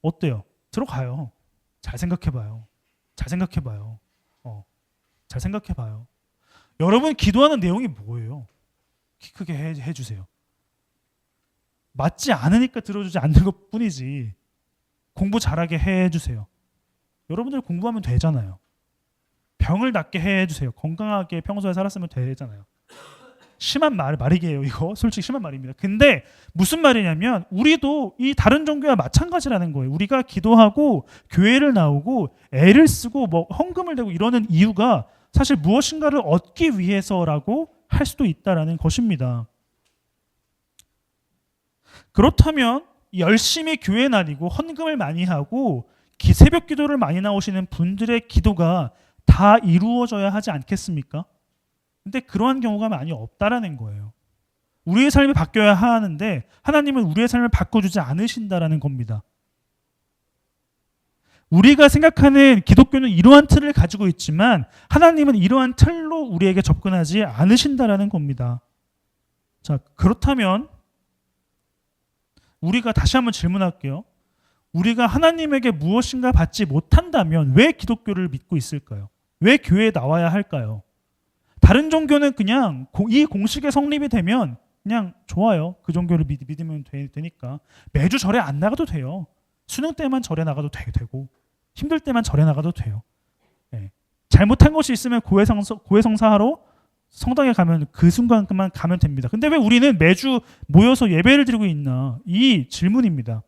어때요? 들어가요. 잘 생각해봐요. 잘 생각해봐요. 잘 생각해봐요. 여러분 기도하는 내용이 뭐예요? 키 크게 해주세요. 맞지 않으니까 들어주지 않는 것 뿐이지, 공부 잘하게 해주세요. 여러분들 공부하면 되잖아요. 병을 낫게 해주세요. 건강하게 평소에 살았으면 되잖아요. 심한 말이게요. 이거 솔직히 심한 말입니다. 근데 무슨 말이냐면 우리도 이 다른 종교와 마찬가지라는 거예요. 우리가 기도하고 교회를 나오고 애를 쓰고 뭐 헌금을 내고 이러는 이유가 사실 무엇인가를 얻기 위해서라고 할 수도 있다라는 것입니다. 그렇다면 열심히 교회 다니고 헌금을 많이 하고 새벽 기도를 많이 나오시는 분들의 기도가 다 이루어져야 하지 않겠습니까? 근데 그러한 경우가 많이 없다라는 거예요. 우리의 삶이 바뀌어야 하는데 하나님은 우리의 삶을 바꿔주지 않으신다라는 겁니다. 우리가 생각하는 기독교는 이러한 틀을 가지고 있지만 하나님은 이러한 틀로 우리에게 접근하지 않으신다라는 겁니다. 자, 그렇다면 우리가 다시 한번 질문할게요. 우리가 하나님에게 무엇인가 받지 못한다면 왜 기독교를 믿고 있을까요? 왜 교회에 나와야 할까요? 다른 종교는 그냥 이 공식의 성립이 되면 그냥 좋아요. 그 종교를 믿으면 되니까 매주 절에 안 나가도 돼요. 수능 때만 절에 나가도 되고 힘들 때만 절에 나가도 돼요. 네. 잘못한 것이 있으면 고해성사하러 성당에 가면 그 순간만 가면 됩니다. 근데 왜 우리는 매주 모여서 예배를 드리고 있나? 이 질문입니다.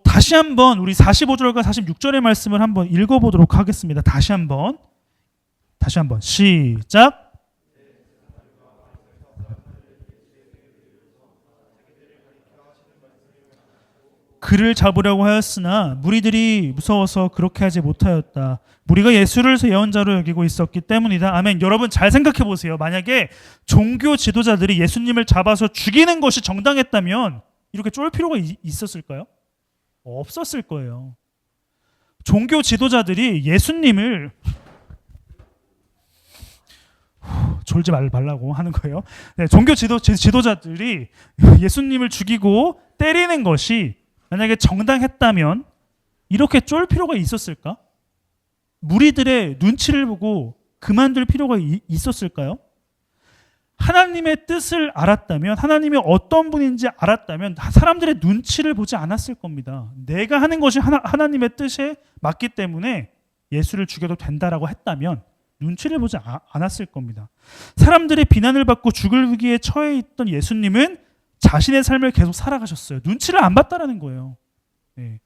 다시 한번 우리 45절과 46절의 말씀을 한번 읽어보도록 하겠습니다. 다시 한번 시작. 그를 잡으려고 하였으나 무리들이 무서워서 그렇게 하지 못하였다. 무리가 예수를 예언자로 여기고 있었기 때문이다. 아멘. 여러분 잘 생각해 보세요. 만약에 종교 지도자들이 예수님을 잡아서 죽이는 것이 정당했다면 이렇게 쫄 필요가 있었을까요? 없었을 거예요. 종교 지도자들이 예수님을 졸지 말라고 하는 거예요. 네, 종교 지도자들이 예수님을 죽이고 때리는 것이 만약에 정당했다면 이렇게 쫄 필요가 있었을까? 무리들의 눈치를 보고 그만둘 필요가 있었을까요? 하나님의 뜻을 알았다면, 하나님이 어떤 분인지 알았다면 사람들의 눈치를 보지 않았을 겁니다. 내가 하는 것이 하나님의 뜻에 맞기 때문에 예수를 죽여도 된다라고 했다면 눈치를 보지 않았을 겁니다. 사람들의 비난을 받고 죽을 위기에 처해 있던 예수님은 자신의 삶을 계속 살아가셨어요. 눈치를 안 봤다라는 거예요. 네.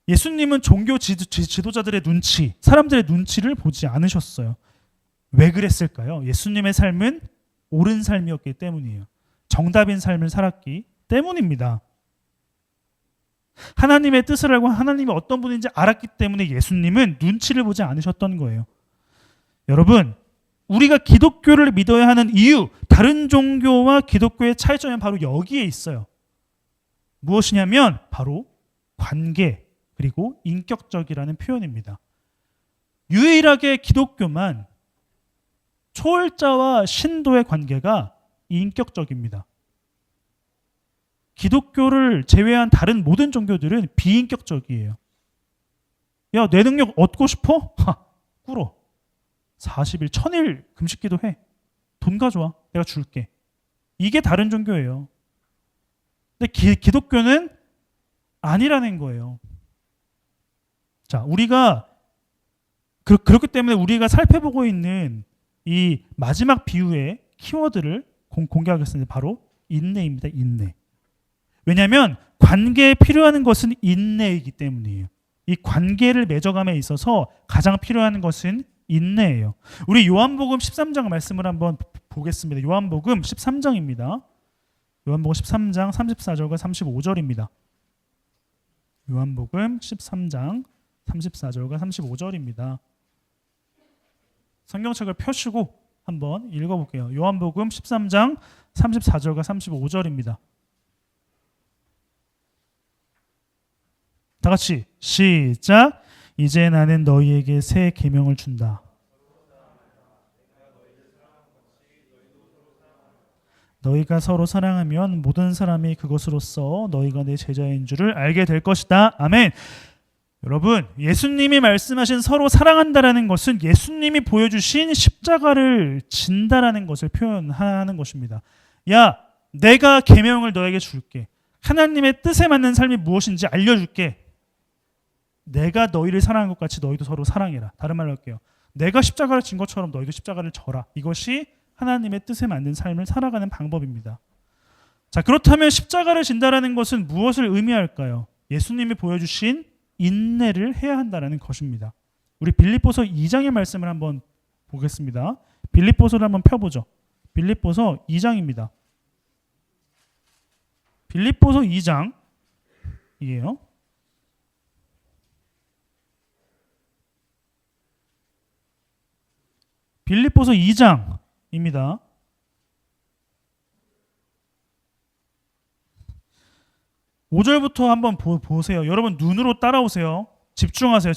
예수님은 종교 지도자들의 눈치, 사람들의 눈치를 보지 않으셨어요. 왜 그랬을까요? 예수님의 삶은 옳은 삶이었기 때문이에요. 정답인 삶을 살았기 때문입니다. 하나님의 뜻을 알고 하나님이 어떤 분인지 알았기 때문에 예수님은 눈치를 보지 않으셨던 거예요. 여러분, 우리가 기독교를 믿어야 하는 이유, 다른 종교와 기독교의 차이점은 바로 여기에 있어요. 무엇이냐면 바로 관계, 그리고 인격적이라는 표현입니다. 유일하게 기독교만 초월자와 신도의 관계가 인격적입니다. 기독교를 제외한 다른 모든 종교들은 비인격적이에요. 야, 내 능력 얻고 싶어? 꿇어. 40일, 1000일 금식기도 해. 돈 가져와. 내가 줄게. 이게 다른 종교예요. 근데 기독교는 아니라는 거예요. 자, 우리가 그렇기 때문에 우리가 살펴보고 있는 이 마지막 비유의 키워드를 공개하겠습니다. 바로 인내입니다. 인내. 왜냐하면 관계에 필요한 것은 인내이기 때문이에요. 이 관계를 맺어감에 있어서 가장 필요한 것은 인내예요. 우리 요한복음 13장 말씀을 한번 보겠습니다. 요한복음 13장입니다. 요한복음 13장 34절과 35절입니다. 요한복음 13장 34절과 35절입니다. 성경책을 펴시고 한번 읽어볼게요. 요한복음 13장 34절과 35절입니다. 다 같이 시작. 이제 나는 너희에게 새 계명을 준다. 너희가 서로 사랑하면 모든 사람이 그것으로써 너희가 내 제자인 줄을 알게 될 것이다. 아멘. 여러분, 예수님이 말씀하신 서로 사랑한다라는 것은 예수님이 보여주신 십자가를 진다라는 것을 표현하는 것입니다. 야, 내가 계명을 너에게 줄게. 하나님의 뜻에 맞는 삶이 무엇인지 알려줄게. 내가 너희를 사랑한 것 같이 너희도 서로 사랑해라. 다른 말로 할게요. 내가 십자가를 진 것처럼 너희도 십자가를 져라. 이것이 하나님의 뜻에 맞는 삶을 살아가는 방법입니다. 자, 그렇다면 십자가를 진다라는 것은 무엇을 의미할까요? 예수님이 보여주신 인내를 해야 한다는 것입니다. 우리 빌립보서 2장의 말씀을 한번 보겠습니다. 빌립보서를 한번 펴보죠. 빌립보서 2장입니다. 빌립보서 2장이에요. 빌립보서 2장입니다. (5절부터) 한번 보세요. 여러분 눈으로 따라오세요. 집중하세요.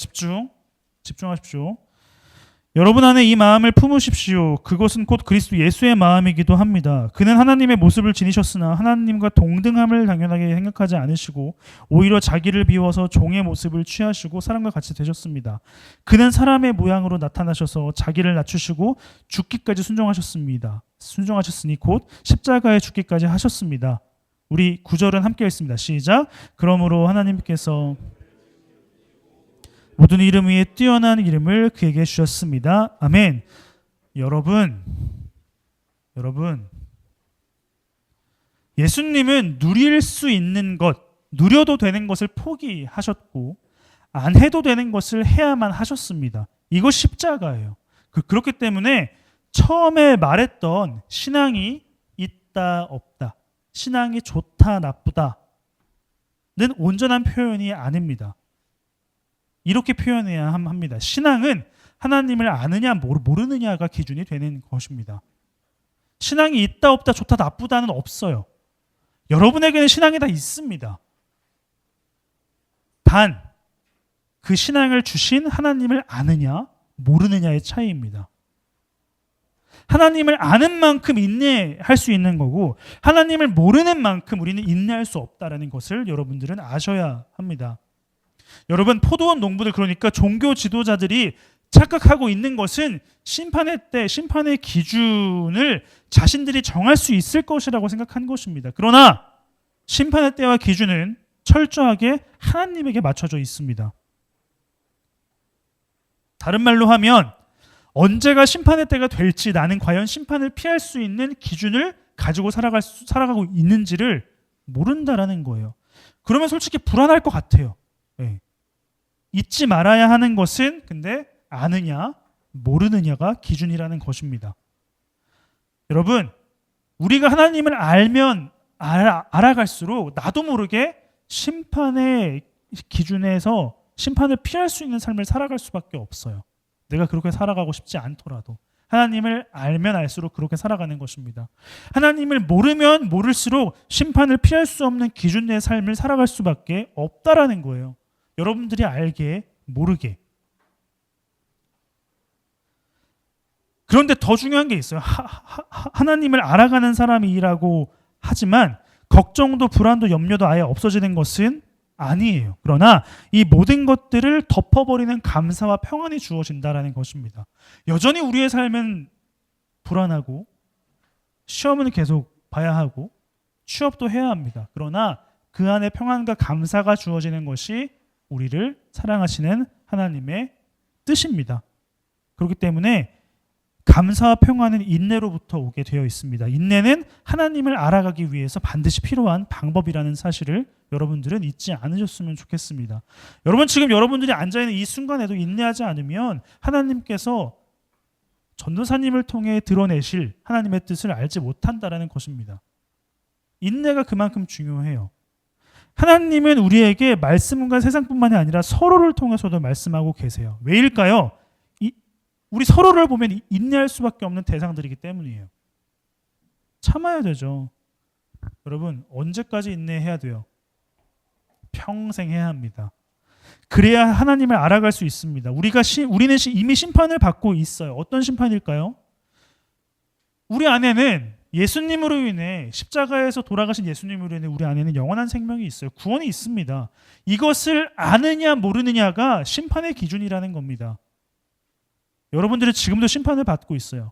집중하십시오. 여러분 안에 이 마음을 품으십시오. 그것은 곧 그리스도 예수의 마음이기도 합니다. 그는 하나님의 모습을 지니셨으나 하나님과 동등함을 당연하게 생각하지 않으시고 오히려 자기를 비워서 종의 모습을 취하시고 사람과 같이 되셨습니다. 그는 사람의 모양으로 나타나셔서 자기를 낮추시고 죽기까지 순종하셨으니 곧 십자가에 죽기까지 하셨습니다. 우리 9절은 함께 읽습니다. 시작. 그러므로 하나님께서 모든 이름 위에 뛰어난 이름을 그에게 주셨습니다. 아멘. 여러분, 예수님은 누릴 수 있는 것, 누려도 되는 것을 포기하셨고 안 해도 되는 것을 해야만 하셨습니다. 이거 십자가예요. 그렇기 때문에 처음에 말했던 신앙이 있다 없다, 신앙이 좋다 나쁘다는 온전한 표현이 아닙니다. 이렇게 표현해야 합니다. 신앙은 하나님을 아느냐 모르느냐가 기준이 되는 것입니다. 신앙이 있다 없다 좋다 나쁘다는 없어요. 여러분에게는 신앙이 다 있습니다. 단 그 신앙을 주신 하나님을 아느냐 모르느냐의 차이입니다. 하나님을 아는 만큼 인내할 수 있는 거고 하나님을 모르는 만큼 우리는 인내할 수 없다는 것을 여러분들은 아셔야 합니다. 여러분, 포도원 농부들, 그러니까 종교 지도자들이 착각하고 있는 것은 심판의 때, 심판의 기준을 자신들이 정할 수 있을 것이라고 생각한 것입니다. 그러나 심판의 때와 기준은 철저하게 하나님에게 맞춰져 있습니다. 다른 말로 하면 언제가 심판의 때가 될지, 나는 과연 심판을 피할 수 있는 기준을 가지고 살아가고 있는지를 모른다라는 거예요. 그러면 솔직히 불안할 것 같아요. 네. 잊지 말아야 하는 것은 근데 아느냐 모르느냐가 기준이라는 것입니다. 여러분, 우리가 하나님을 알면 알아갈수록 나도 모르게 심판의 기준에서 심판을 피할 수 있는 삶을 살아갈 수밖에 없어요. 내가 그렇게 살아가고 싶지 않더라도 하나님을 알면 알수록 그렇게 살아가는 것입니다. 하나님을 모르면 모를수록 심판을 피할 수 없는 기준의 삶을 살아갈 수밖에 없다라는 거예요. 여러분들이 알게 모르게. 그런데 더 중요한 게 있어요. 하나님을 알아가는 사람이라고 하지만 걱정도 불안도 염려도 아예 없어지는 것은 아니에요. 그러나 이 모든 것들을 덮어버리는 감사와 평안이 주어진다라는 것입니다. 여전히 우리의 삶은 불안하고 시험은 계속 봐야 하고 취업도 해야 합니다. 그러나 그 안에 평안과 감사가 주어지는 것이 우리를 사랑하시는 하나님의 뜻입니다. 그렇기 때문에 감사와 평안은 인내로부터 오게 되어 있습니다. 인내는 하나님을 알아가기 위해서 반드시 필요한 방법이라는 사실을 여러분들은 잊지 않으셨으면 좋겠습니다. 여러분, 지금 여러분들이 앉아있는 이 순간에도 인내하지 않으면 하나님께서 전도사님을 통해 드러내실 하나님의 뜻을 알지 못한다라는 것입니다. 인내가 그만큼 중요해요. 하나님은 우리에게 말씀과 세상뿐만이 아니라 서로를 통해서도 말씀하고 계세요. 왜일까요? 우리 서로를 보면 인내할 수밖에 없는 대상들이기 때문이에요. 참아야 되죠. 여러분, 언제까지 인내해야 돼요? 평생 해야 합니다. 그래야 하나님을 알아갈 수 있습니다. 우리는 이미 심판을 받고 있어요. 어떤 심판일까요? 우리 안에는 예수님으로 인해, 십자가에서 돌아가신 예수님으로 인해 우리 안에는 영원한 생명이 있어요. 구원이 있습니다. 이것을 아느냐 모르느냐가 심판의 기준이라는 겁니다. 여러분들은 지금도 심판을 받고 있어요.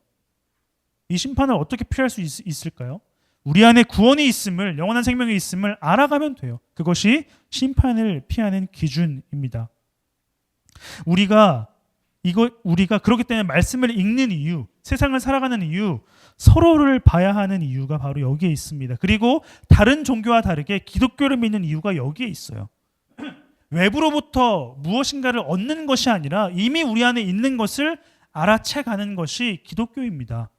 이 심판을 어떻게 피할 수 있을까요? 우리 안에 구원이 있음을, 영원한 생명이 있음을 알아가면 돼요. 그것이 심판을 피하는 기준입니다. 우리가 그렇기 때문에 말씀을 읽는 이유, 세상을 살아가는 이유, 서로를 봐야 하는 이유가 바로 여기에 있습니다. 그리고 다른 종교와 다르게 기독교를 믿는 이유가 여기에 있어요. 외부로부터 무엇인가를 얻는 것이 아니라 이미 우리 안에 있는 것을 알아채가는 것이 기독교입니다.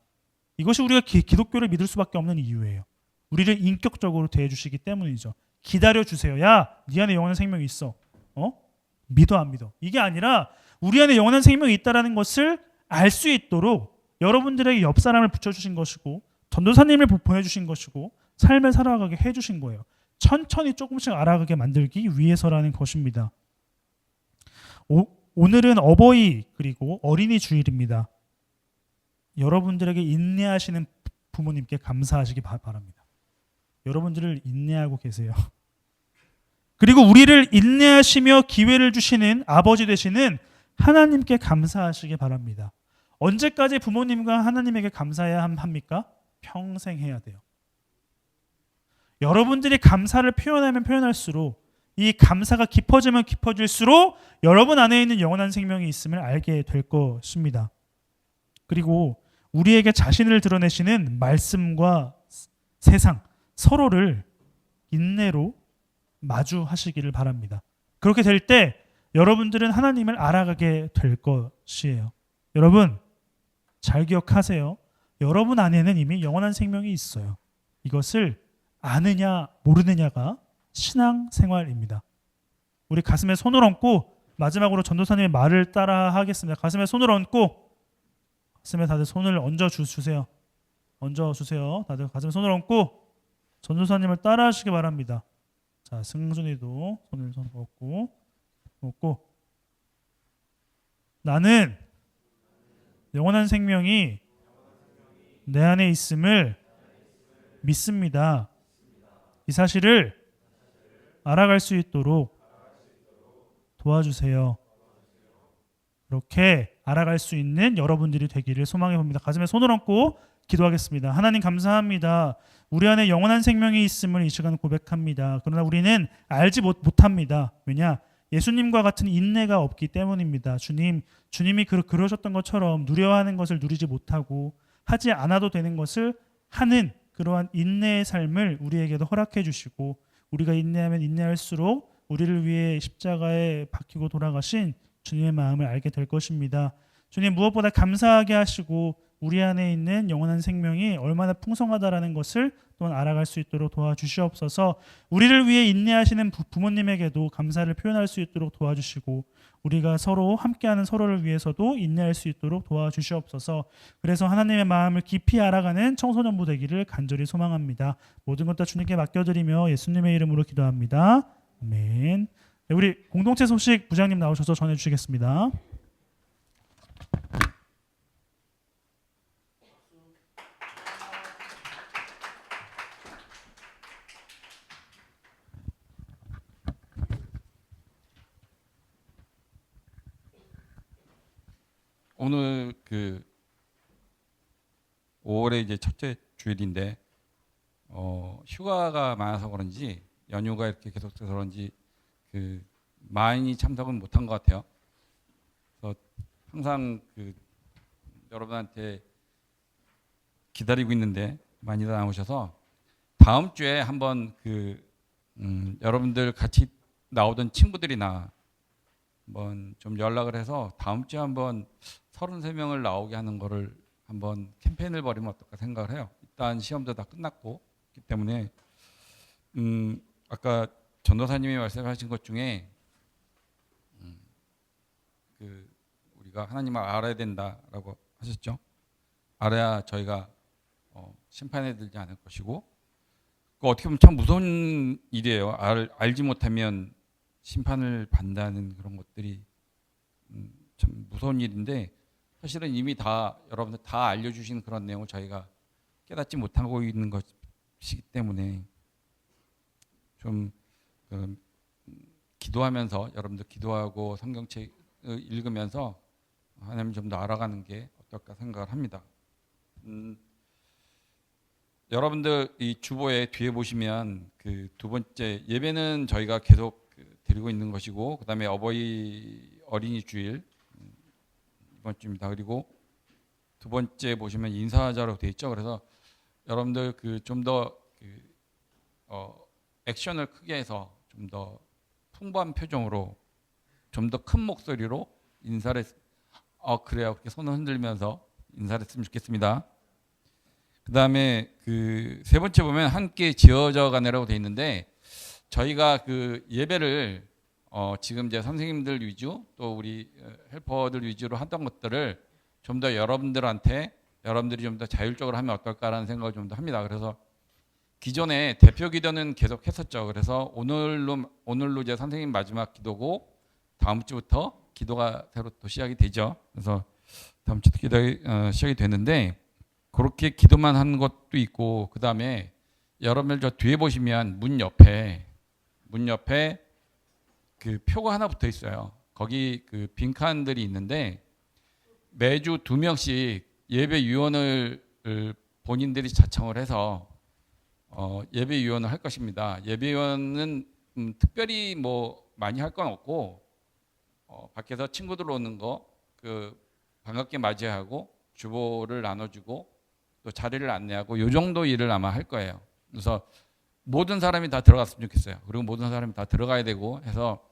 이것이 우리가 기독교를 믿을 수밖에 없는 이유예요. 우리를 인격적으로 대해주시기 때문이죠. 기다려주세요. 야, 네 안에 영원한 생명이 있어. 믿어 안 믿어? 이게 아니라 우리 안에 영원한 생명이 있다는 것을 알 수 있도록 여러분들에게 옆 사람을 붙여주신 것이고 전도사님을 보내주신 것이고 삶을 살아가게 해주신 거예요. 천천히 조금씩 알아가게 만들기 위해서라는 것입니다. 오늘은 어버이 그리고 어린이 주일입니다. 여러분들에게 인내하시는 부모님께 감사하시기 바랍니다. 여러분들을 인내하고 계세요. 그리고 우리를 인내하시며 기회를 주시는 아버지 되시는 하나님께 감사하시기 바랍니다. 언제까지 부모님과 하나님에게 감사해야 합니까? 평생 해야 돼요. 여러분들이 감사를 표현하면 표현할수록 이 감사가 깊어지면 깊어질수록 여러분 안에 있는 영원한 생명이 있음을 알게 될 것입니다. 그리고 우리에게 자신을 드러내시는 말씀과 세상, 서로를 인내로 마주하시기를 바랍니다. 그렇게 될 때 여러분들은 하나님을 알아가게 될 것이에요. 여러분, 잘 기억하세요. 여러분 안에는 이미 영원한 생명이 있어요. 이것을 아느냐 모르느냐가 신앙생활입니다. 우리 가슴에 손을 얹고 마지막으로 전도사님의 말을 따라 하겠습니다. 가슴에 손을 얹고, 가슴에 다들 손을 얹어주세요. 얹어주세요. 다들 가슴에 손을 얹고 전도사님을 따라 하시기 바랍니다. 자, 승준이도 손을 얹고 나는 영원한 생명이 내 안에 있음을 믿습니다. 이 사실을 알아갈 수 있도록 도와주세요. 그렇게 알아갈 수 있는 여러분들이 되기를 소망해 봅니다. 가슴에 손을 얹고 기도하겠습니다. 하나님 감사합니다. 우리 안에 영원한 생명이 있음을 이 시간 고백합니다. 그러나 우리는 알지 못합니다. 왜냐? 예수님과 같은 인내가 없기 때문입니다. 주님이 그러셨던 것처럼 누려야 하는 것을 누리지 못하고 하지 않아도 되는 것을 하는 그러한 인내의 삶을 우리에게도 허락해 주시고 우리가 인내하면 인내할수록 우리를 위해 십자가에 박히고 돌아가신 주님의 마음을 알게 될 것입니다. 주님 무엇보다 감사하게 하시고 우리 안에 있는 영원한 생명이 얼마나 풍성하다라는 것을 또한 알아갈 수 있도록 도와주시옵소서. 우리를 위해 인내하시는 부모님에게도 감사를 표현할 수 있도록 도와주시고 우리가 서로 함께하는 서로를 위해서도 인내할 수 있도록 도와주시옵소서. 그래서 하나님의 마음을 깊이 알아가는 청소년부 되기를 간절히 소망합니다. 모든 것 다 주님께 맡겨드리며 예수님의 이름으로 기도합니다. 아멘. 네, 우리 공동체 소식 부장님 나오셔서 전해주시겠습니다. 오늘 그 5월에 이제 첫째 주일인데 휴가가 많아서 그런지 연휴가 이렇게 계속돼서 그런지 그 많이 참석은 못한 것 같아요. 그래서 항상 그 여러분한테 기다리고 있는데 많이 나오셔서 다음 주에 한번 그 여러분들 같이 나오던 친구들이나 한번 좀 연락을 해서 다음 주에 한번 33명을 나오게 하는 거를 한번 캠페인을 벌이면 어떨까 생각을 해요. 일단 시험도 다 끝났고 있기 때문에 아까 전도사님이 말씀하신 것 중에 그 우리가 하나님을 알아야 된다라고 하셨죠. 알아야 저희가 심판에 들지 않을 것이고 어떻게 보면 참 무서운 일이에요. 알지 못하면 심판을 받는다는 그런 것들이 참 무서운 일인데 사실은 이미 다 여러분들 다 알려주신 그런 내용을 저희가 깨닫지 못하고 있는 것이기 때문에 좀 기도하면서 여러분들 기도하고 성경책 읽으면서 하나님 좀 더 알아가는 게 어떨까 생각을 합니다. 여러분들 이 주보에 뒤에 보시면 그 두 번째 예배는 저희가 계속 드리고 있는 것이고 그다음에 어린이 주일 이번 주입니다. 그리고 두 번째 보시면 인사자로 되어 있죠. 그래서 여러분들 그 좀 더 액션을 크게 해서 좀 더 풍부한 표정으로 좀 더 큰 목소리로 인사를 그래요. 그렇게 손을 흔들면서 인사를 했으면 좋겠습니다. 그다음에 그 세 번째 보면 함께 지어져 가네라고 되어 있는데 저희가 그 예배를 지금 이제 선생님들 위주 또 우리 헬퍼들 위주로 하던 것들을 좀 더 여러분들이 좀 더 자율적으로 하면 어떨까라는 생각을 좀 더 합니다. 그래서 기존에 대표 기도는 계속 했었죠. 그래서 오늘로 이제 선생님 마지막 기도고 다음 주부터 기도가 새로 또 시작이 되죠. 그래서 다음 주부터 기도가 시작이 되는데 그렇게 기도만 하는 것도 있고 그 다음에 여러분들 저 뒤에 보시면 문 옆에 그 표가 하나 붙어 있어요. 거기 그 빈칸들이 있는데 매주 2명씩 예배위원을 본인들이 자청을 해서 예배위원을 할 것입니다. 예배위원은 특별히 뭐 많이 할 건 없고 밖에서 친구들 오는 거 그 반갑게 맞이하고 주보를 나눠주고 또 자리를 안내하고 이 정도 일을 아마 할 거예요. 그래서 모든 사람이 다 들어갔으면 좋겠어요. 그리고 모든 사람이 다 들어가야 되고 해서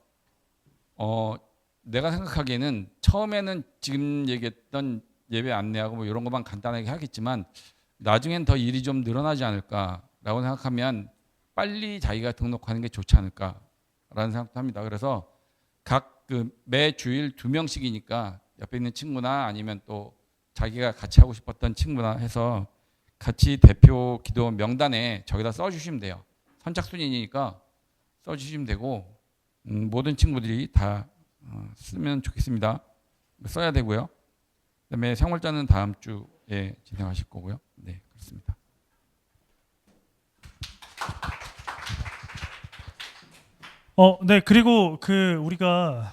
내가 생각하기에는 처음에는 지금 얘기했던 예배 안내하고 뭐 이런 것만 간단하게 하겠지만 나중엔 더 일이 좀 늘어나지 않을까라고 생각하면 빨리 자기가 등록하는 게 좋지 않을까라는 생각도 합니다. 그래서 매 주일 2명씩이니까 옆에 있는 친구나 아니면 또 자기가 같이 하고 싶었던 친구나 해서 같이 대표 기도 명단에 저기다 써주시면 돼요. 선착순이니까 써주시면 되고 모든 친구들이 다 쓰면 좋겠습니다. 써야 되고요. 그다음에 생활자는 다음 주에 진행하실 거고요. 네, 그렇습니다. 네. 그리고 그 우리가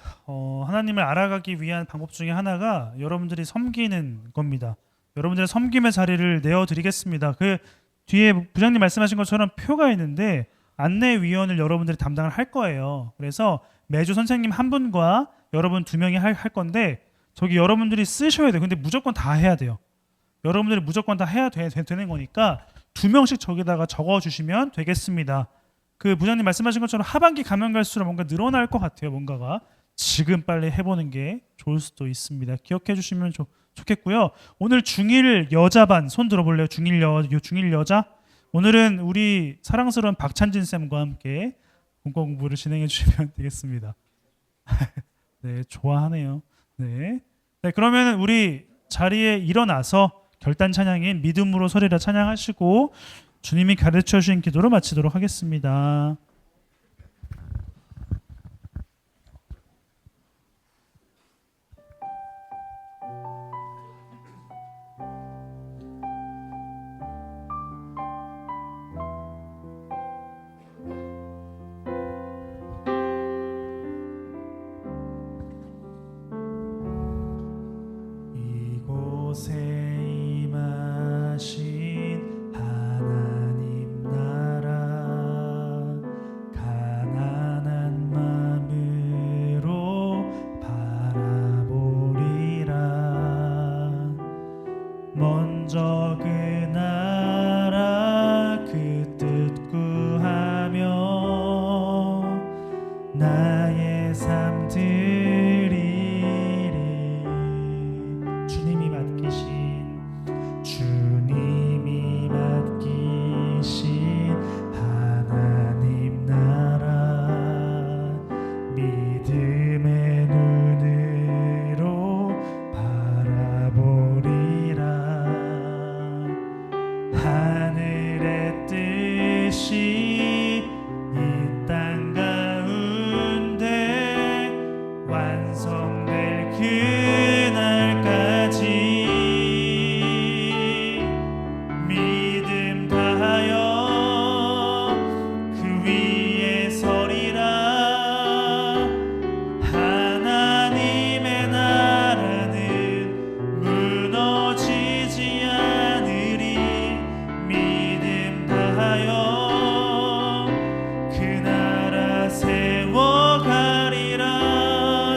하나님을 알아가기 위한 방법 중에 하나가 여러분들이 섬기는 겁니다. 여러분들의 섬김의 자리를 내어 드리겠습니다. 그 뒤에 부장님 말씀하신 것처럼 표가 있는데 안내위원을 여러분들이 담당을 할 거예요. 그래서 매주 선생님 한 분과 여러분 두 명이 할 건데 저기 여러분들이 쓰셔야 돼요. 근데 무조건 다 해야 돼요. 여러분들이 무조건 다 해야 되는 거니까 두 명씩 저기다가 적어 주시면 되겠습니다. 그 부장님 말씀하신 것처럼 하반기 가면 갈수록 뭔가 늘어날 것 같아요. 뭔가가 지금 빨리 해보는 게 좋을 수도 있습니다. 기억해 주시면 좋겠고요. 오늘 중1 여자반 손 들어볼래요? 중1 여자. 오늘은 우리 사랑스러운 박찬진 쌤과 함께 문과 공부를 진행해 주시면 되겠습니다. 네, 좋아하네요. 네, 그러면 우리 자리에 일어나서 결단 찬양인 믿음으로 서리라 찬양하시고 주님이 가르쳐 주신 기도로 마치도록 하겠습니다. 이곳에 임하신 하나님 나라 가난한 마음으로 바라보리라. 먼저 그 나라 그 뜻 구하며 나의 삶 드리리. 주님이 맡기신 하나님 나라 믿음의 눈으로 바라보리라. 하늘의 뜻이 이 땅 가운데 완성될 그날까지 믿음 다하여 그 위에 서리라. 하나님의 나라는 무너지지 않으리. 믿음 다하여 그 나라 세워가리라.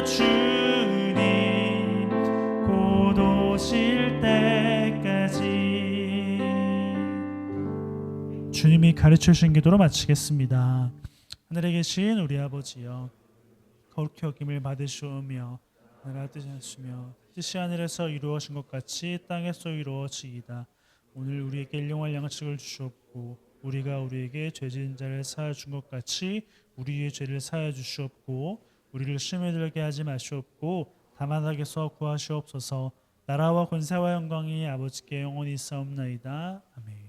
주님 곧 오실 때까지. 주님이 가르쳐 주신 기도로 마치겠습니다. 하늘에 계신 우리 아버지여, 거룩히 여김을 받으시오며 나라 뜻이 하시며 뜻이 하늘에서 이루어진 것 같이 땅에서 이루어지이다. 오늘 우리에게 일용할 양식을 주시옵고 우리가 우리에게 죄진 자를 사하여 준 것 같이 우리의 죄를 사하여 주시옵고 우리를 시험에 들게 하지 마시옵고 다만 악에서 구하시옵소서. 나라와 권세와 영광이 아버지께 영원히 있사옵나이다. 아멘.